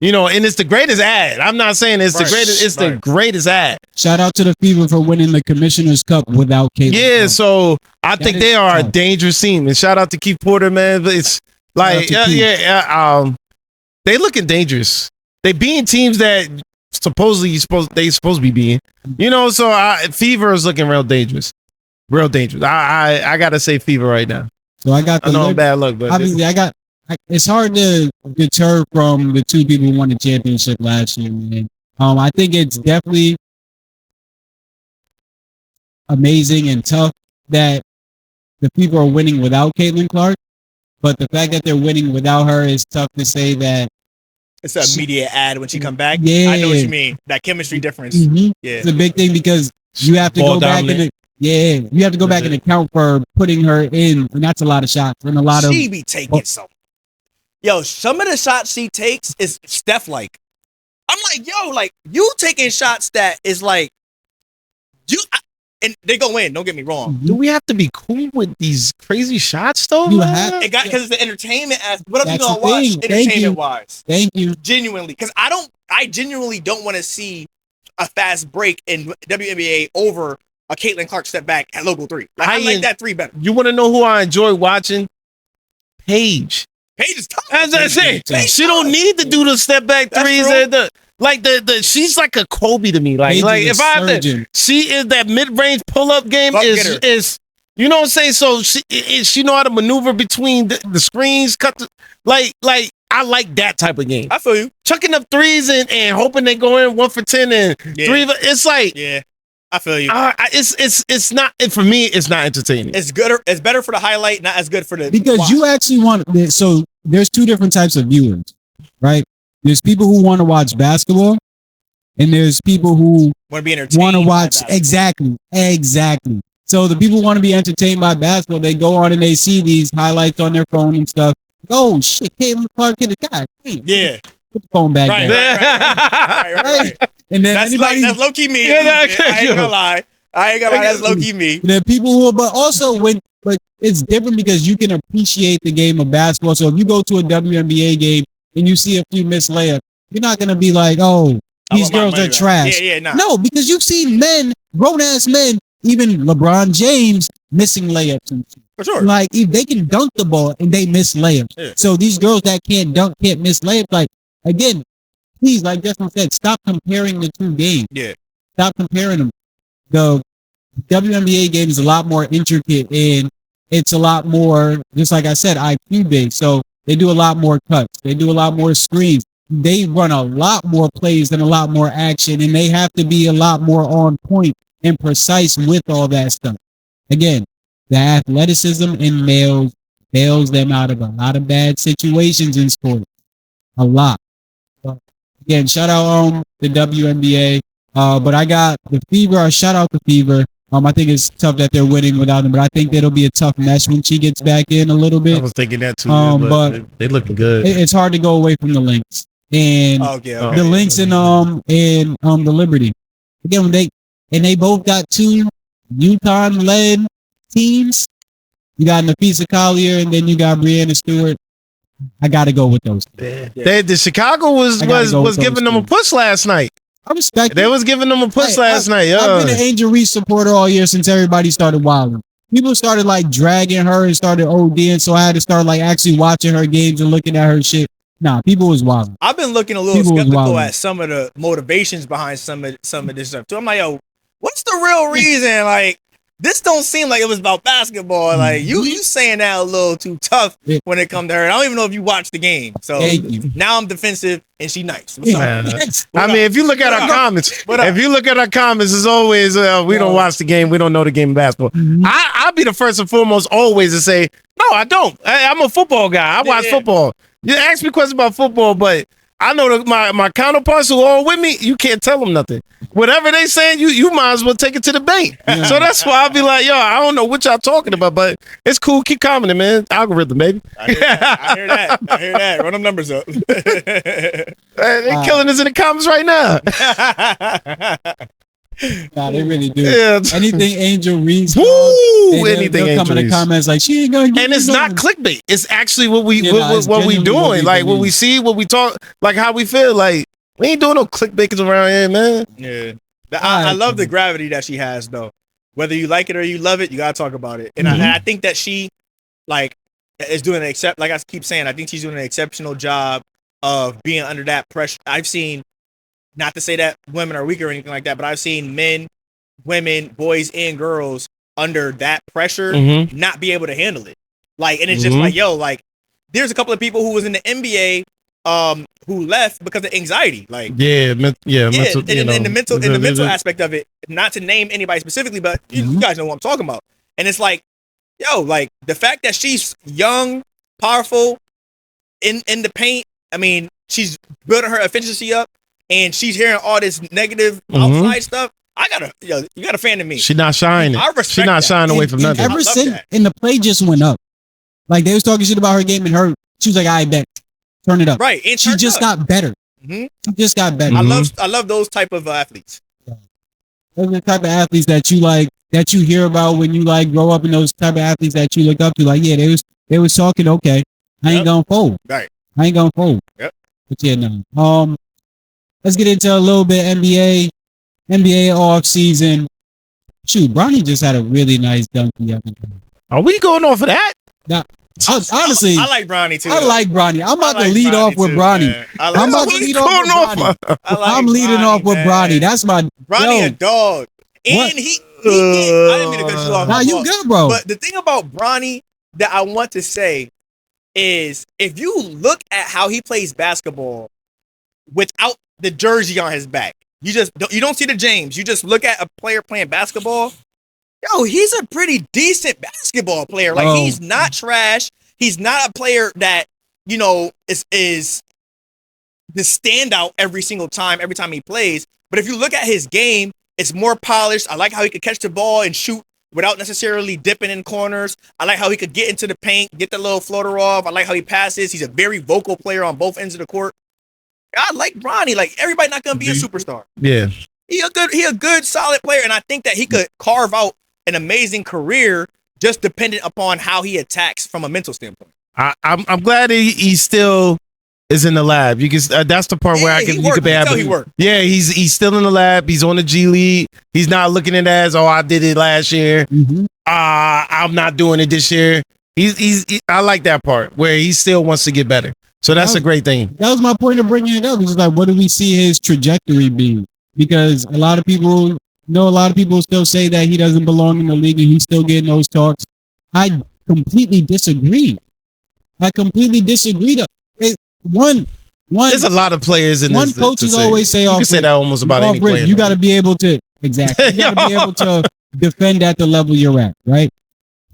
Speaker 2: And it's the greatest ad. I'm not saying it's the greatest. It's the greatest ad.
Speaker 3: Shout out to the Fever for winning the Commissioner's Cup without Caitlin.
Speaker 2: Yeah, so I think they are a dangerous team. And shout out to Keith Porter, man. But it's like, they looking dangerous. They being teams that supposedly they supposed to be being. So Fever is looking real dangerous. Real dangerous. I gotta say Fever right now.
Speaker 3: So I got.
Speaker 2: I know I'm bad luck, but
Speaker 3: obviously it's hard to deter from the two people who won the championship last year, man. I think it's definitely amazing and tough that the people are winning without Caitlin Clark, but the fact that they're winning without her is tough to say that.
Speaker 4: It's an immediate ad when she come back.
Speaker 3: Yeah.
Speaker 4: I know what you mean. That chemistry difference.
Speaker 3: Mm-hmm.
Speaker 4: Yeah.
Speaker 3: It's a big thing because you have to go back you have to go back and account for putting her in, and that's a lot of shots and a lot of.
Speaker 4: She be taking some. Yo, some of the shots she takes is Steph-like. I'm like, yo, like, you taking shots that is like, and they go in, don't get me wrong.
Speaker 2: Do we have to be cool with these crazy shots, though?
Speaker 4: Because it's the entertainment aspect. What else you gonna watch, entertainment-wise?
Speaker 3: Thank you.
Speaker 4: Genuinely. Because I genuinely don't want to see a fast break in WNBA over a Caitlin Clark step back at local 3. Like, I like that 3 better.
Speaker 2: You want to know who I enjoy watching? Paige.
Speaker 4: Paige is tough.
Speaker 2: As I say, she don't need to do the step back threes. She's like a Kobe to me. Like if I have to, she is that mid range pull up game is you know what I'm saying. So she know how to maneuver between the screens, I like that type of game.
Speaker 4: I feel you.
Speaker 2: Chucking up threes and hoping they go in 1 for 10 and 3. It's like
Speaker 4: I feel you.
Speaker 2: It's not for me. It's not entertaining.
Speaker 4: It's good. It's better for the highlight, not as good for the
Speaker 3: because
Speaker 4: watch.
Speaker 3: You actually want. So there's 2 different types of viewers, right? There's people who want to watch basketball, and there's people who
Speaker 4: want to be entertained.
Speaker 3: Want to watch exactly. So the people who want to be entertained by basketball, they go on and they see these highlights on their phone and stuff. Oh shit, Caitlin Clark hit a guy.
Speaker 4: Yeah.
Speaker 3: Put the phone back there.
Speaker 4: Right.
Speaker 3: And then
Speaker 4: that's low key me. I ain't gonna lie. That's low key me.
Speaker 3: There are people who, but it's different because you can appreciate the game of basketball. So if you go to a WNBA game and you see a few missed layups, you're not gonna be like, oh, these girls are trash. No, because you've seen men, grown ass men, even LeBron James missing layups and shit.
Speaker 4: For sure.
Speaker 3: Like if they can dunk the ball and they miss layups. Yeah. So these girls that can't dunk can't miss layups. Like again, please, like Justin said, stop comparing the 2 games.
Speaker 4: Yeah.
Speaker 3: Stop comparing them. The WNBA game is a lot more intricate and it's a lot more, just like I said, IQ based. So they do a lot more cuts. They do a lot more screens. They run a lot more plays and a lot more action, and they have to be a lot more on point and precise with all that stuff. Again, the athleticism in males bails them out of a lot of bad situations in sports. A lot. But again, shout out the WNBA. But I got the Fever. Shout out the Fever. I think it's tough that they're winning without him, but I think it'll be a tough mesh when she gets back in a little bit.
Speaker 2: I was thinking that too, but they looking good.
Speaker 3: It's hard to go away from the Lynx. and
Speaker 4: Okay.
Speaker 3: the Lynx and the Liberty. Again, they both got 2 UConn-led teams. You got Nafisa Collier, and then you got Brianna Stewart. I got to go with those.
Speaker 2: The Chicago was giving them a push last night.
Speaker 3: I respect it.
Speaker 2: They was giving them a push last night.
Speaker 3: I've been an Angel Reese supporter all year since everybody started wilding. People started like dragging her and started ODing, so I had to start like actually watching her games and looking at her shit. Nah, people was wilding.
Speaker 4: I've been looking a little skeptical at some of the motivations behind some of this stuff too. I'm like, yo, what's the real reason? Like, this don't seem like it was about basketball. Like, you saying that a little too tough when it come to her. I don't even know if you watched the game. So now I'm defensive and she nice.
Speaker 2: I mean, if you look at our comments, it's always we don't watch the game. We don't know the game of basketball. I'll be the first and foremost always to say, no, I don't. I'm a football guy. I watch football. You ask me questions about football, but I know my counterparts who are with me, you can't tell them nothing. Whatever they saying, you might as well take it to the bank. Yeah. So that's why I'll be like, yo, I don't know what y'all talking about, but it's cool. Keep commenting, man. Algorithm, baby.
Speaker 4: I hear that. Run them numbers up.
Speaker 2: They killing us in the comments right now.
Speaker 3: Nah, they really do.
Speaker 2: Yeah.
Speaker 3: Anything Angel Reese.
Speaker 2: Anything Angel
Speaker 3: come in the comments like she ain't gonna get.
Speaker 2: And it's not clickbait. It's actually what we doing. Like what we see, what we talk, like how we feel. Like we ain't doing no clickbaiters around here, man.
Speaker 4: Yeah. I love the gravity that she has, though. Whether you like it or you love it, you gotta talk about it. And I think that she like is doing like I keep saying, I think she's doing an exceptional job of being under that pressure. I've seen. Not to say that women are weak or anything like that, but I've seen men, women, boys, and girls under that pressure not be able to handle it. Like, and it's just like, yo, like, there's a couple of people who was in the NBA who left because of anxiety. Like, mental, in the mental aspect of it, not to name anybody specifically, but you guys know what I'm talking about. And it's like, yo, like the fact that she's young, powerful, in the paint. I mean, she's building her efficiency up. And she's hearing all this negative outside stuff. You got a fan of me.
Speaker 2: She not shining.
Speaker 4: I respect
Speaker 2: She not shining away from nothing.
Speaker 3: Ever since, and the play just went up. Like they was talking shit about her game and she was like, I bet, turn it up.
Speaker 4: Right. And
Speaker 3: she just got better. She just got better.
Speaker 4: I love those type of athletes.
Speaker 3: Those are the type of athletes that you like, that you hear about when you like grow up, and those type of athletes that you look up to. Like, yeah, they was talking, okay, I ain't gonna fold.
Speaker 4: Right.
Speaker 3: I ain't gonna fold.
Speaker 4: Yep.
Speaker 3: But yeah, no. Let's get into a little bit NBA off season. Shoot, Bronny just had a really nice dunk the other day.
Speaker 2: Are we going off of that?
Speaker 3: Now, honestly,
Speaker 4: I like Bronny too.
Speaker 3: I like Bronny. I'm about to lead off with Bronny. I'm about to lead off with Bronny. I'm leading off with Bronny. That's my
Speaker 4: Bronny a dog. And he I didn't mean to cut you off.
Speaker 3: Nah, you good, bro.
Speaker 4: But the thing about Bronny that I want to say is if you look at how he plays basketball without the jersey on his back, you don't see the James. You just look at a player playing basketball. Yo, he's a pretty decent basketball player. Like he's not trash. He's not a player that, you know, is the standout every time he plays. But if you look at his game, it's more polished. I like how he could catch the ball and shoot without necessarily dipping in corners. I like how he could get into the paint, get the little floater off. I like how he passes. He's a very vocal player on both ends of the court. I like Bronny. Like, everybody not gonna be a superstar.
Speaker 2: Yeah.
Speaker 4: He a good, solid player, and I think that he could carve out an amazing career just dependent upon how he attacks from a mental standpoint.
Speaker 2: I'm glad he still is in the lab. You can that's the part where you could be happy. Yeah, he's still in the lab. He's on the G League. He's not looking at it as, I did it last year. I'm not doing it this year. I like that part where he still wants to get better. So that's a great thing.
Speaker 3: That was my point of bringing it up. It's like, what do we see his trajectory being? Because a lot of people still say that he doesn't belong in the league and he's still getting those talks. I completely disagree. One,
Speaker 2: there's a lot of players in
Speaker 3: one
Speaker 2: this.
Speaker 3: One coaches always say,
Speaker 2: you can say that almost about any player.
Speaker 3: You got to be able to, exactly. You got to be able to defend at the level you're at, right?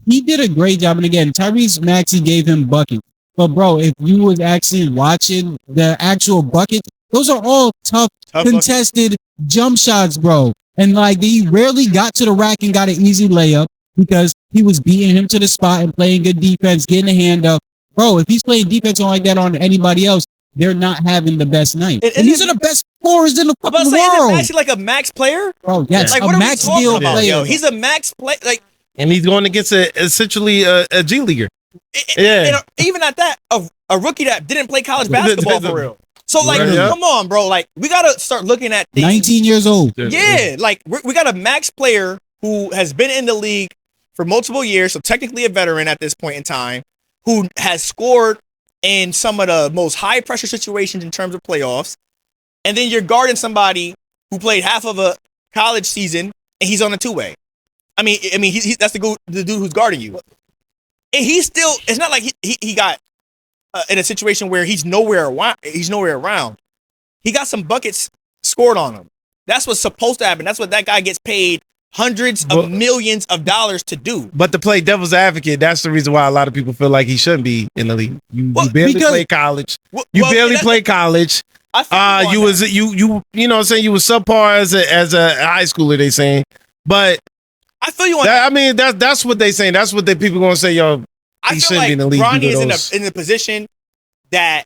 Speaker 3: He did a great job. And again, Tyrese Maxey gave him buckets. But bro, if you was actually watching the actual buckets, those are all tough contested jump shots, bro. And like he rarely got to the rack and got an easy layup because he was beating him to the spot and playing good defense, getting a hand up. Bro, if he's playing defense like that on anybody else, they're not having the best night.
Speaker 4: And
Speaker 3: And these are the best scorers in the
Speaker 4: I'm about
Speaker 3: fucking
Speaker 4: to say, is
Speaker 3: world.
Speaker 4: Maxey like a max player?
Speaker 3: Bro, yes,
Speaker 4: Like,
Speaker 3: a
Speaker 4: what are
Speaker 3: max
Speaker 4: we talking
Speaker 3: deal
Speaker 4: about,
Speaker 3: player.
Speaker 4: yo? He's a max play. Like,
Speaker 2: And he's going against essentially a G leaguer.
Speaker 4: and even at that, a rookie that didn't play college basketball for real. So, like,
Speaker 2: Right, yeah.
Speaker 4: come on, bro. Like, we gotta start looking at things.
Speaker 3: 19 years old.
Speaker 4: Yeah, like we got a max player who has been in the league for multiple years, so technically a veteran at this point in time, who has scored in some of the most high pressure situations in terms of playoffs. And then you're guarding somebody who played half of a college season and he's on a two-way. I mean, that's the dude who's guarding you. And he's still. It's not like he got in a situation where he's nowhere around. He got some buckets scored on him. That's what's supposed to happen. That's what that guy gets paid hundreds of millions of dollars to do.
Speaker 2: But to play devil's advocate, that's the reason why a lot of people feel like he shouldn't be in the league. You barely play college. You barely play college. You was you know what I'm saying, you was subpar as a high schooler, they saying. But
Speaker 4: I feel you on
Speaker 2: that. I mean, that's what they saying. That's what the people gonna say, yo.
Speaker 4: I feel like Bronny is in the position that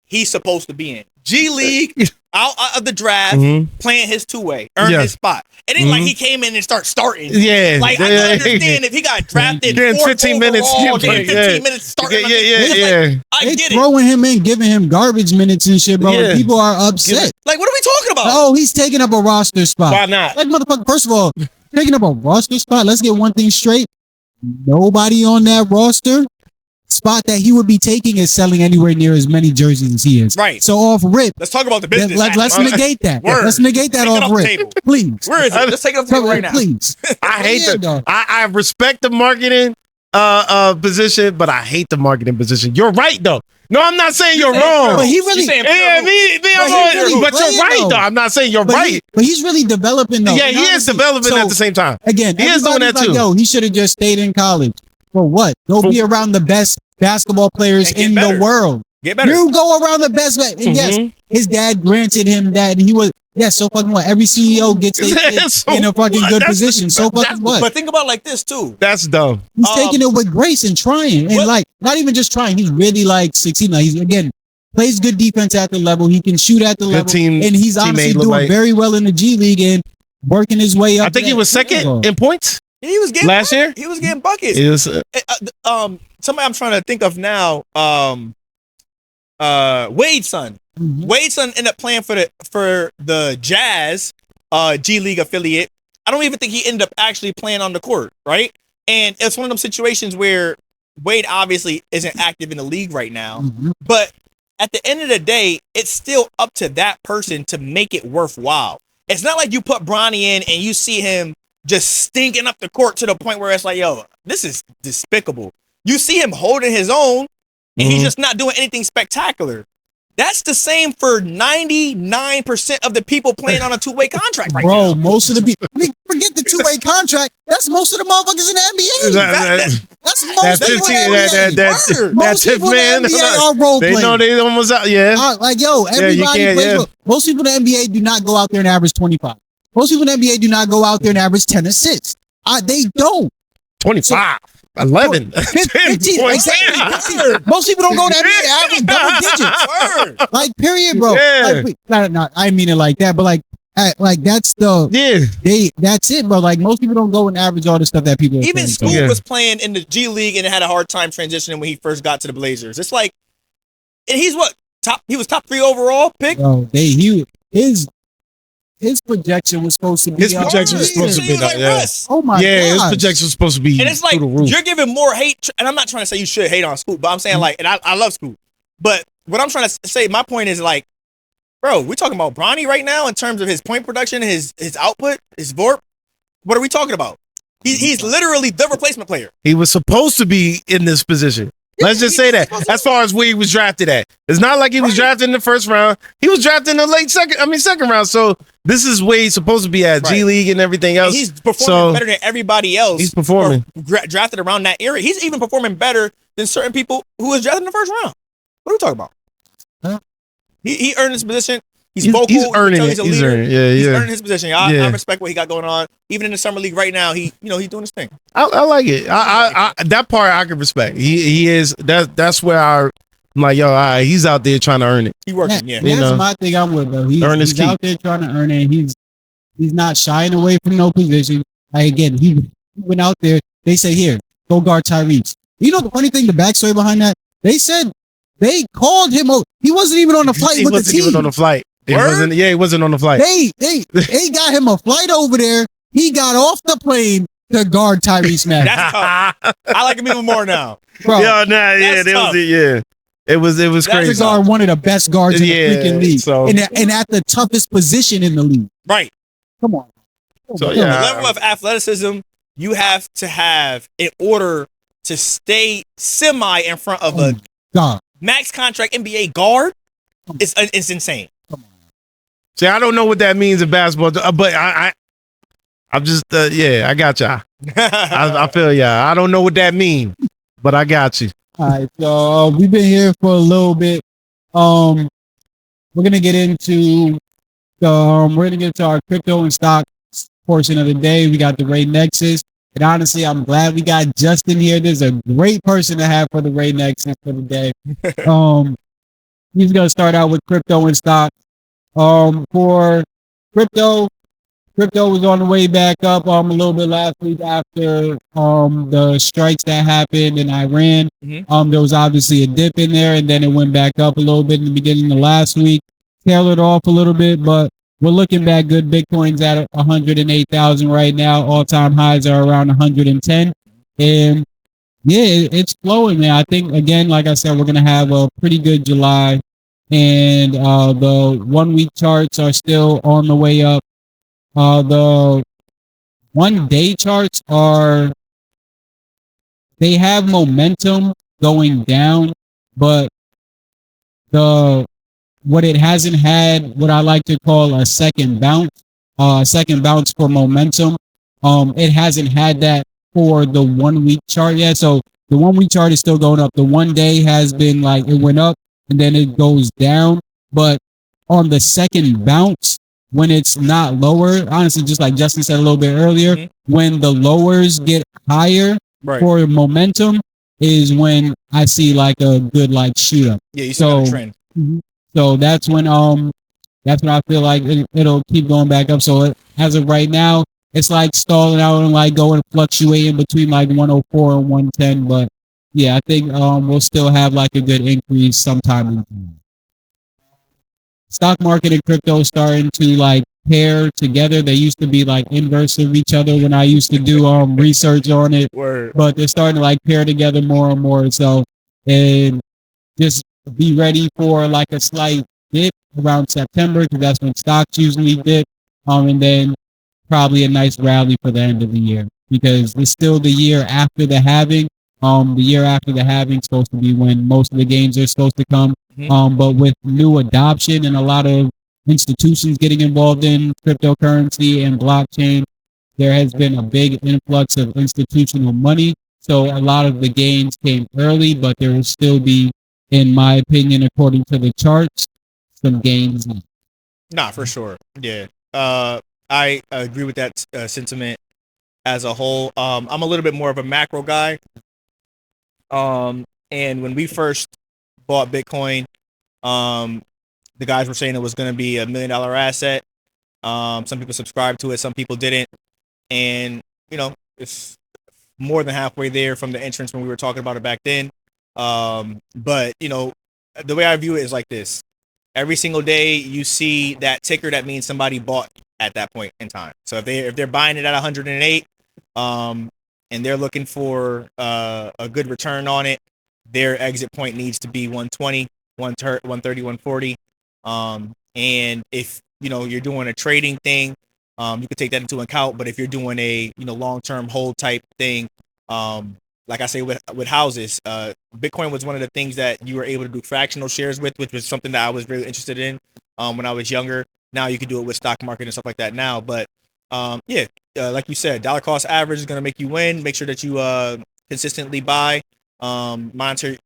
Speaker 4: he's supposed to be in. G League, out of the draft, playing his two-way, earning his spot. It ain't like he came in and starting.
Speaker 2: Yeah.
Speaker 4: Like, I can understand if he got drafted
Speaker 2: Getting 15 minutes.
Speaker 4: Overall, getting 15 minutes starting.
Speaker 2: Yeah.
Speaker 4: I
Speaker 3: They
Speaker 4: get it.
Speaker 3: throwing him in, giving him garbage minutes and shit, bro.
Speaker 2: Yeah.
Speaker 3: And people are upset.
Speaker 4: Like, what are we talking about?
Speaker 3: Oh, he's taking up a roster spot.
Speaker 2: Why not?
Speaker 3: Like, motherfucker, first of all, taking up a roster spot, let's get one thing straight. Nobody on that roster spot that he would be taking is selling anywhere near as many jerseys as he is.
Speaker 4: Right.
Speaker 3: So off rip,
Speaker 4: Let's talk about the business.
Speaker 3: let's negate that.
Speaker 4: Word.
Speaker 3: Let's negate that
Speaker 4: Take it
Speaker 3: off
Speaker 4: off the
Speaker 3: rip.
Speaker 4: table.
Speaker 3: Please.
Speaker 4: Where is it? Let's take it off the table right now.
Speaker 3: Please.
Speaker 2: I hate
Speaker 3: Yeah,
Speaker 2: the
Speaker 3: dog.
Speaker 2: I respect the marketing position, but I hate the marketing position. You're right though. No, I'm not saying you're wrong.
Speaker 3: But he really,
Speaker 4: saying
Speaker 2: Yeah, I'm wrong.
Speaker 3: really
Speaker 2: But you're
Speaker 3: playing,
Speaker 2: right
Speaker 3: though.
Speaker 2: though. I'm not saying you're
Speaker 3: but
Speaker 2: right.
Speaker 3: but he's really developing though.
Speaker 2: Yeah,
Speaker 3: And
Speaker 2: he is
Speaker 3: honestly,
Speaker 2: developing
Speaker 3: so,
Speaker 2: at the same time.
Speaker 3: Again,
Speaker 2: He is doing
Speaker 3: everybody's
Speaker 2: that
Speaker 3: like,
Speaker 2: too.
Speaker 3: yo, he should have just stayed in college. For what? Go be around the best basketball players
Speaker 4: And get
Speaker 3: in
Speaker 4: better.
Speaker 3: the world.
Speaker 4: Get better.
Speaker 3: You go around the best. And yes, his dad granted him that, and he was so fucking what? Every CEO gets their kid
Speaker 2: So
Speaker 3: in a fucking
Speaker 2: what?
Speaker 3: good
Speaker 2: That's-
Speaker 3: position. So fucking what?
Speaker 4: But think about it like this, too.
Speaker 2: That's dumb.
Speaker 3: He's taking it with grace and trying, and
Speaker 4: What?
Speaker 3: like not even just trying. He's really like succeeding. Like, he's again plays good defense at the level. He can shoot at the level,
Speaker 2: team-
Speaker 3: and he's honestly
Speaker 2: teammate look
Speaker 3: doing
Speaker 2: like-
Speaker 3: very well in the G League and working his way up.
Speaker 2: I think
Speaker 3: to
Speaker 2: he
Speaker 3: that
Speaker 2: was second
Speaker 3: level.
Speaker 2: in points
Speaker 4: He was getting
Speaker 2: last year.
Speaker 4: He was getting buckets.
Speaker 2: It was,
Speaker 4: Somebody I'm trying to think of now. Wade's son.
Speaker 3: Mhm.
Speaker 4: Wade's son ended up playing for the Jazz G League affiliate. I don't even think he ended up actually playing on the court, right? And it's one of those situations where Wade obviously isn't active in the league right now.
Speaker 3: Mhm.
Speaker 4: But at the end of the day, it's still up to that person to make it worthwhile. It's not like you put Bronny in and you see him just stinking up the court to the point where it's like, yo, this is despicable. You see him holding his own and he's just not doing anything spectacular. That's the same for 99% of the people playing on a two-way contract right
Speaker 3: Bro,
Speaker 4: now.
Speaker 3: most of the people. I mean, forget the two-way contract. That's most of the motherfuckers in the NBA. That's most
Speaker 2: That's
Speaker 3: people
Speaker 2: 15.
Speaker 3: in the NBA.
Speaker 4: Word.
Speaker 3: Most
Speaker 2: That's
Speaker 3: people
Speaker 2: man.
Speaker 3: in the NBA are role
Speaker 2: They
Speaker 3: playing.
Speaker 2: know they almost out. Yeah.
Speaker 3: Like, yo, everybody
Speaker 2: can't,
Speaker 3: plays.
Speaker 2: yeah.
Speaker 3: Most people in the NBA do not go out there and average 25. Most people in the NBA do not go out there and average 10 assists. They don't.
Speaker 2: 25. 11.
Speaker 3: 15. Exactly. Most people don't go to the NBA and average double digits.
Speaker 4: Word.
Speaker 3: Like, period, bro.
Speaker 2: Yeah.
Speaker 3: Like, I mean it like that, but like that's the that's it, bro. Like most people don't go and average all the stuff that people are
Speaker 4: Even
Speaker 3: saying.
Speaker 4: Scoop
Speaker 2: Yeah.
Speaker 4: was playing in the G League and had a hard time transitioning when he first got to the Blazers. It's like, and he's what? He was top 3 overall pick?
Speaker 3: Bro, his projection was supposed to be
Speaker 2: His projection was supposed to be
Speaker 4: Like
Speaker 2: that, yeah.
Speaker 4: Russ.
Speaker 3: Oh my
Speaker 2: Yeah, his
Speaker 3: god.
Speaker 2: projection was supposed to be
Speaker 4: And it's like,
Speaker 2: through the roof.
Speaker 4: you're giving more hate. And I'm not trying to say you should hate on Scoop, but I'm saying like, and I love Scoop. But what I'm trying to say, my point is like, bro, we're talking about Bronny right now in terms of his point production, his output, his VORP. What are we talking about? He's literally the replacement player.
Speaker 2: He was supposed to be in this position. Let's just say that. As far as where he was drafted at, it's not like he was drafted in the first round. He was drafted in the second round. So this is where he's supposed to be at, G
Speaker 4: Right.
Speaker 2: League and everything else.
Speaker 4: And he's performing better than everybody else.
Speaker 2: He's performing.
Speaker 4: Drafted around that area. He's even performing better than certain people who was drafted in the first round. What are we talking about?
Speaker 3: Huh?
Speaker 4: He earned his position. He's
Speaker 2: He's-
Speaker 4: vocal.
Speaker 2: he's
Speaker 4: You can
Speaker 2: earning
Speaker 4: tell
Speaker 2: it.
Speaker 4: He's a
Speaker 2: He's
Speaker 4: leader.
Speaker 2: earning it. Yeah,
Speaker 4: He's
Speaker 2: yeah.
Speaker 4: earning his position. I
Speaker 2: Yeah.
Speaker 4: respect what he got going on. Even in the summer league right now, he's doing his thing.
Speaker 2: I like it. I that part I can respect. He is that's where I'm like, yo, all right, he's out there trying to earn it.
Speaker 4: He working, yeah.
Speaker 3: And
Speaker 2: You
Speaker 3: that's
Speaker 2: know.
Speaker 3: my thing. I'm with though.
Speaker 2: Earn his
Speaker 3: He's
Speaker 2: keep.
Speaker 3: out there trying to earn it. He's not shying away from no position. Like again, he went out there. They said, "Here, go guard Tyrese." You know the funny thing, the backstory behind that? They said they called him. He wasn't even on the flight
Speaker 2: He
Speaker 3: with the
Speaker 2: wasn't even
Speaker 3: team.
Speaker 2: on the flight. He
Speaker 4: Word?
Speaker 2: wasn't. Yeah, he wasn't on the flight.
Speaker 3: They got him a flight over there. He got off the plane to guard Tyrese Maxey.
Speaker 4: That's tough. I like him even more now.
Speaker 3: Bro,
Speaker 2: Yeah, nah, yeah,
Speaker 4: That's
Speaker 2: that
Speaker 4: tough.
Speaker 2: was it. Yeah, it was
Speaker 3: that's
Speaker 2: crazy.
Speaker 3: a guard, one of the best guards in the
Speaker 2: Yeah,
Speaker 3: freaking league,
Speaker 2: so-
Speaker 3: and at the toughest position in the league.
Speaker 4: Right.
Speaker 3: Come on.
Speaker 2: So,
Speaker 3: Come
Speaker 4: The
Speaker 2: yeah.
Speaker 3: on.
Speaker 4: level of athleticism you have to have in order to stay semi in front of a
Speaker 3: God.
Speaker 4: max contract NBA guard is it's insane.
Speaker 2: See, I don't know what that means in basketball, but I'm just, yeah, I got y'all. I feel y'all. I don't know what that means, but I got you.
Speaker 3: All right, so we've been here for a little bit. We're gonna get into our crypto and stock portion of the day. We got the Ray Nexus, and honestly, I'm glad we got Justin here. This is a great person to have for the Ray Nexus for the day. He's gonna start out with crypto and stock. For crypto was on the way back up a little bit last week after the strikes that happened in Iran. There was obviously a dip in there, and then it went back up a little bit in the beginning of last week. Tailored off a little bit, but we're looking back good. Bitcoin's at 108,000 right now. All-time highs are around 110, and yeah, it's flowing, man. I think again, like I said, we're gonna have a pretty good July, and the 1 week charts are still on the way up. The 1 day charts they have momentum going down, but what it hasn't had, what I like to call a second bounce for momentum. It hasn't had that for the 1 week chart yet. So the 1 week chart is still going up. The 1 day has been like it went up and then it goes down. But on the second bounce, when it's not lower, honestly, just like Justin said a little bit earlier, when the lowers get higher for momentum is when I see like a good like shoot up.
Speaker 4: Yeah, you see a trend.
Speaker 3: So that's when I feel like it'll keep going back up. So as of right now, it's like stalling out and like going fluctuating between like 104 and 110. But yeah, I think we'll still have like a good increase sometime in June. Stock market and crypto starting to like pair together. They used to be like inverse of each other when I used to do research on it.
Speaker 4: Word.
Speaker 3: But they're starting to like pair together more and more. So and just be ready for like a slight dip around September because that's when stocks usually dip. And then probably a nice rally for the end of the year because it's still the year after the halving. The year after the halving is supposed to be when most of the gains are supposed to come. But with new adoption and a lot of institutions getting involved in cryptocurrency and blockchain, there has been a big influx of institutional money. So a lot of the gains came early, but there will still be, in my opinion, according to the charts, some gains.
Speaker 4: Nah, for sure. Yeah. I agree with that sentiment as a whole. I'm a little bit more of a macro guy. And when we first bought Bitcoin, the guys were saying it was going to be $1 million asset. Some people subscribed to it, some people didn't. And, you know, it's more than halfway there from the entrance when we were talking about it back then. But, you know, the way I view it is like this. Every single day you see that ticker, that means somebody bought at that point in time. So if they're buying it at 108, and they're looking for a good return on it, their exit point needs to be 120, 130, 140. And if you know you're doing a trading thing, you could take that into account. But if you're doing a long-term hold type thing, like I say with houses, Bitcoin was one of the things that you were able to do fractional shares with, which was something that I was really interested in when I was younger. Now you can do it with stock market and stuff like that now. But like you said, dollar cost average is going to make you win. Make sure that you consistently buy, monitor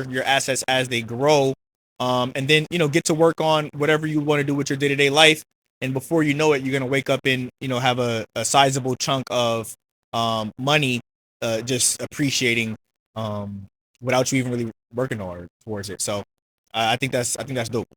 Speaker 4: your assets as they grow, and then get to work on whatever you want to do with your day-to-day life. And before you know it, you're going to wake up and have a sizable chunk of money just appreciating without you even really working hard towards it. So I think that's dope.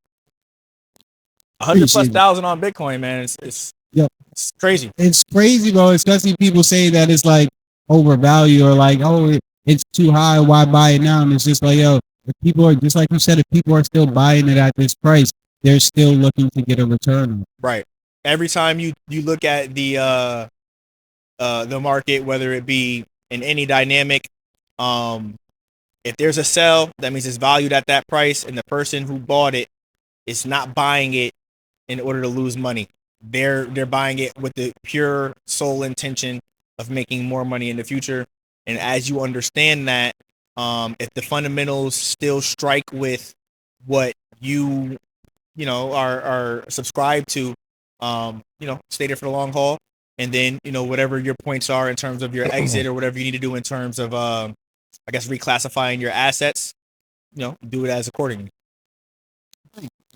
Speaker 4: 100 plus
Speaker 3: Appreciate it.
Speaker 4: thousand on Bitcoin, man. It's
Speaker 3: Yep.
Speaker 4: it's crazy.
Speaker 3: It's crazy, bro. Especially people say that it's like overvalued or like, oh, it's too high. Why buy it now? And it's just like, yo, if people are just like you said, if people are still buying it at this price, they're still looking to get a return.
Speaker 4: Right. Every time you look at the market, whether it be in any dynamic, if there's a sell, that means it's valued at that price, and the person who bought it is not buying it in order to lose money. They're buying it with the pure sole intention of making more money in the future. And as you understand that, if the fundamentals still strike with what you know are subscribed to, stay there for the long haul. And then, whatever your points are in terms of your exit or whatever you need to do in terms of, I guess, reclassifying your assets, do it as accordingly.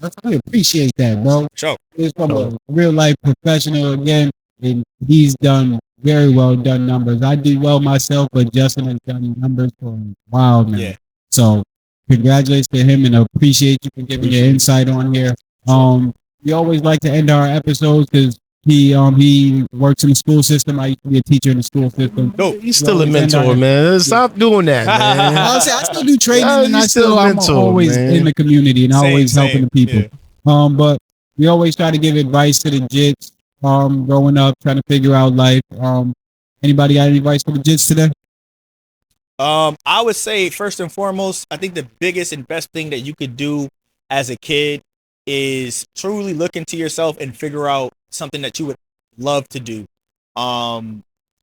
Speaker 3: I appreciate that, bro.
Speaker 4: Sure.
Speaker 3: He's from a real life professional again, and he's done very well done numbers. I do well myself, but Justin has done numbers for a while now.
Speaker 4: Yeah.
Speaker 3: So congratulations to him, and appreciate you for giving your insight on here. We always like to end our episodes because he works in the school system. I used to be a teacher in the school system.
Speaker 4: Dope.
Speaker 1: He's still a mentor, man. Stop doing that, man.
Speaker 3: I still do training,
Speaker 1: Yeah,
Speaker 3: and
Speaker 1: you still a
Speaker 3: I'm
Speaker 1: mentor,
Speaker 3: always
Speaker 1: man.
Speaker 3: in the community and
Speaker 4: Same,
Speaker 3: always helping the people.
Speaker 4: yeah.
Speaker 3: But we always try to give advice to the jits. Growing up, trying to figure out life. Anybody got any advice for the jits today?
Speaker 4: I would say first and foremost, I think the biggest and best thing that you could do as a kid is truly look into yourself and figure out something that you would love to do.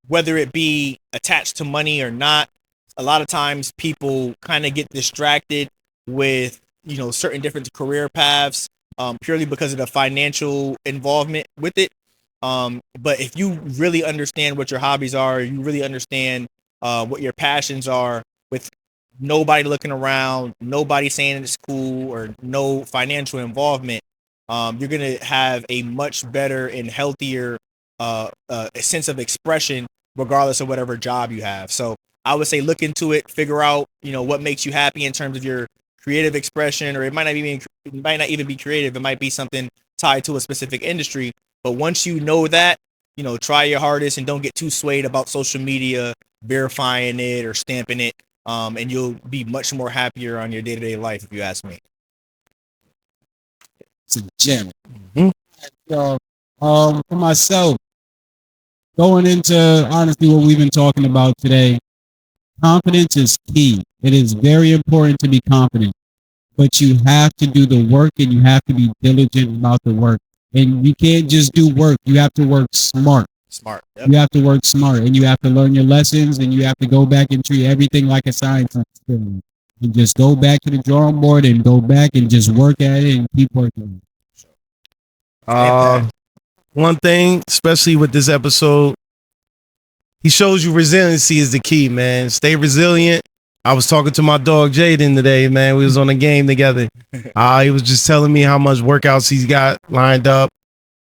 Speaker 4: Whether it be attached to money or not. A lot of times people kind of get distracted with, certain different career paths, purely because of the financial involvement with it. But if you really understand what your hobbies are, you really understand what your passions are, with nobody looking around, nobody saying it's cool, or no financial involvement, you're going to have a much better and healthier sense of expression, regardless of whatever job you have. So I would say look into it, figure out, what makes you happy in terms of your creative expression, or it might not even be creative. It might be something tied to a specific industry. But once you know that, try your hardest and don't get too swayed about social media verifying it or stamping it. And you'll be much more happier on your day-to-day life, if you ask me.
Speaker 3: It's a gem. So, for myself, going into honestly what we've been talking about today, confidence is key. It is very important to be confident, but you have to do the work and you have to be diligent about the work. And you can't just do work. You have to work smart.
Speaker 4: Yep.
Speaker 3: You have to work smart, and you have to learn your lessons, and you have to go back and treat everything like a science experiment. And just go back to the drawing board and go back and just work at it and keep working.
Speaker 1: One thing, especially with this episode, he shows you resiliency is the key, man. Stay resilient. I was talking to my dog Jaden today, man. We was on a game together. He was just telling me how much workouts he's got lined up,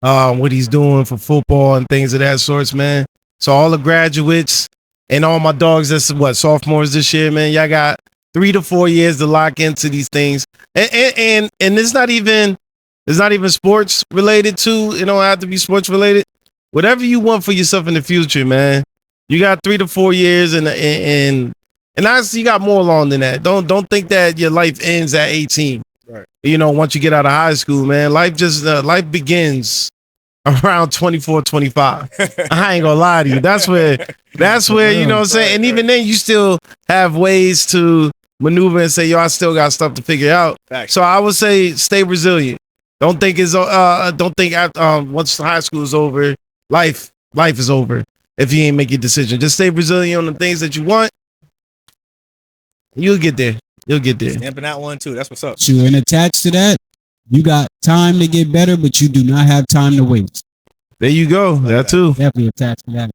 Speaker 1: what he's doing for football and things of that sorts, man. So all the graduates and all my dogs, that's sophomores this year, man. Y'all got 3 to 4 years to lock into these things, and it's not even sports related too. It don't have to be sports related. Whatever you want for yourself in the future, man. You got 3 to 4 years, and honestly, you got more long than that. Don't think that your life ends at 18.
Speaker 4: Right.
Speaker 1: Once you get out of high school, man, life begins around 24, 25. I ain't gonna lie to you. That's where, you know what I'm saying? And even then, you still have ways to maneuver and say, yo, I still got stuff to figure out.
Speaker 4: Facts.
Speaker 1: So I would say stay resilient. Don't think once high school is over, life is over if you ain't make your decision. Just stay resilient on the things that you want. You'll get there.
Speaker 4: Stamping that one too. That's what's up.
Speaker 3: Sure, and attached to that, you got time to get better, but you do not have time to waste.
Speaker 1: There you go. That too.
Speaker 3: Definitely attached to that.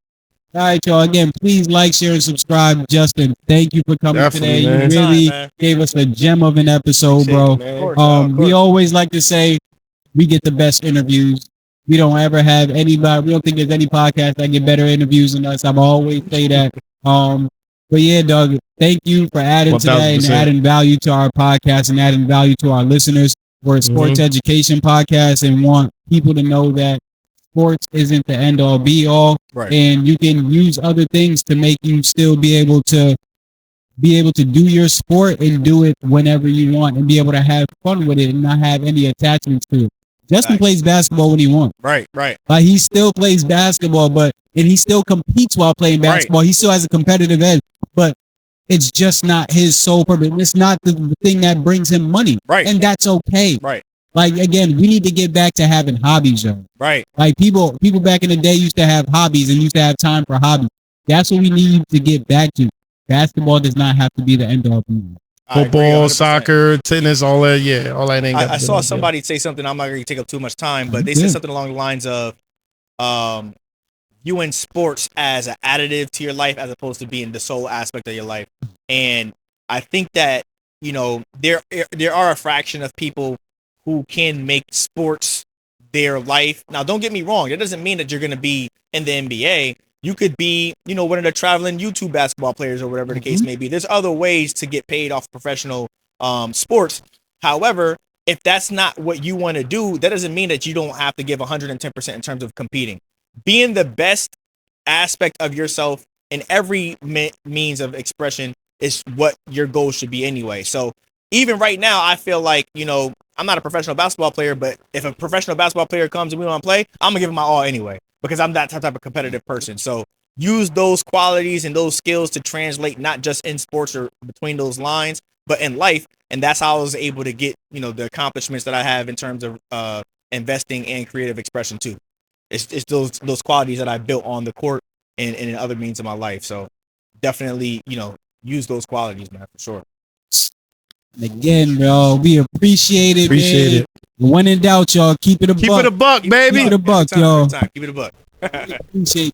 Speaker 3: All right, y'all. Again, please like, share, and subscribe. Justin, thank you for coming
Speaker 1: Definitely,
Speaker 3: today.
Speaker 1: man.
Speaker 3: You really
Speaker 4: Man.
Speaker 3: gave us a gem of an episode, bro.
Speaker 1: Man.
Speaker 4: Of
Speaker 3: We
Speaker 4: course.
Speaker 3: always like to say we get the best interviews. We don't ever have anybody. We don't think there's any podcast that get better interviews than us. I've always say that. But yeah, Doug, thank you for adding today and
Speaker 1: 1000%.
Speaker 3: adding value to our podcast and adding value to our listeners. We're a sports education podcast and want people to know that sports isn't the end all be all.
Speaker 4: Right.
Speaker 3: And you can use other things to make you still be able to do your sport and do it whenever you want and be able to have fun with it and not have any attachments to it. Justin plays basketball when he wants.
Speaker 4: Right.
Speaker 3: Like he still plays basketball, and he still competes while playing basketball. He still has a competitive edge, but it's just not his sole purpose. It's not the thing that brings him money.
Speaker 4: Right.
Speaker 3: And that's okay.
Speaker 4: Right.
Speaker 3: Like again, we need to get back to having hobbies, yo.
Speaker 4: Right.
Speaker 3: Like people back in the day used to have hobbies and used to have time for hobbies. That's what we need to get back to. Basketball does not have to be the end all.
Speaker 1: Football, soccer, tennis, all that. Yeah, all that ain't.
Speaker 4: I saw somebody say something. I'm not going to take up too much time, but they said something along the lines of, viewing sports as an additive to your life as opposed to being the sole aspect of your life. And I think that there are a fraction of people who can make sports their life. Now, don't get me wrong. That doesn't mean that you're going to be in the NBA. You could be, one of the traveling YouTube basketball players or whatever the case may be. There's other ways to get paid off professional sports. However, if that's not what you want to do, that doesn't mean that you don't have to give 110% in terms of competing. Being the best aspect of yourself in every means of expression is what your goal should be anyway. So even right now, I feel like, I'm not a professional basketball player, but if a professional basketball player comes and we want to play, I'm going to give it my all anyway, because I'm that type of competitive person. So use those qualities and those skills to translate not just in sports or between those lines, but in life. And that's how I was able to get, the accomplishments that I have in terms of investing and creative expression too. It's those qualities that I built on the court and in other means of my life. So definitely, use those qualities, man, for sure.
Speaker 3: Again, bro, we appreciate it.
Speaker 1: Appreciate it.
Speaker 3: When in doubt, y'all, keep it a buck.
Speaker 1: Keep it a buck, baby.
Speaker 3: Keep it a buck, y'all.
Speaker 4: Keep it a buck.
Speaker 3: Appreciate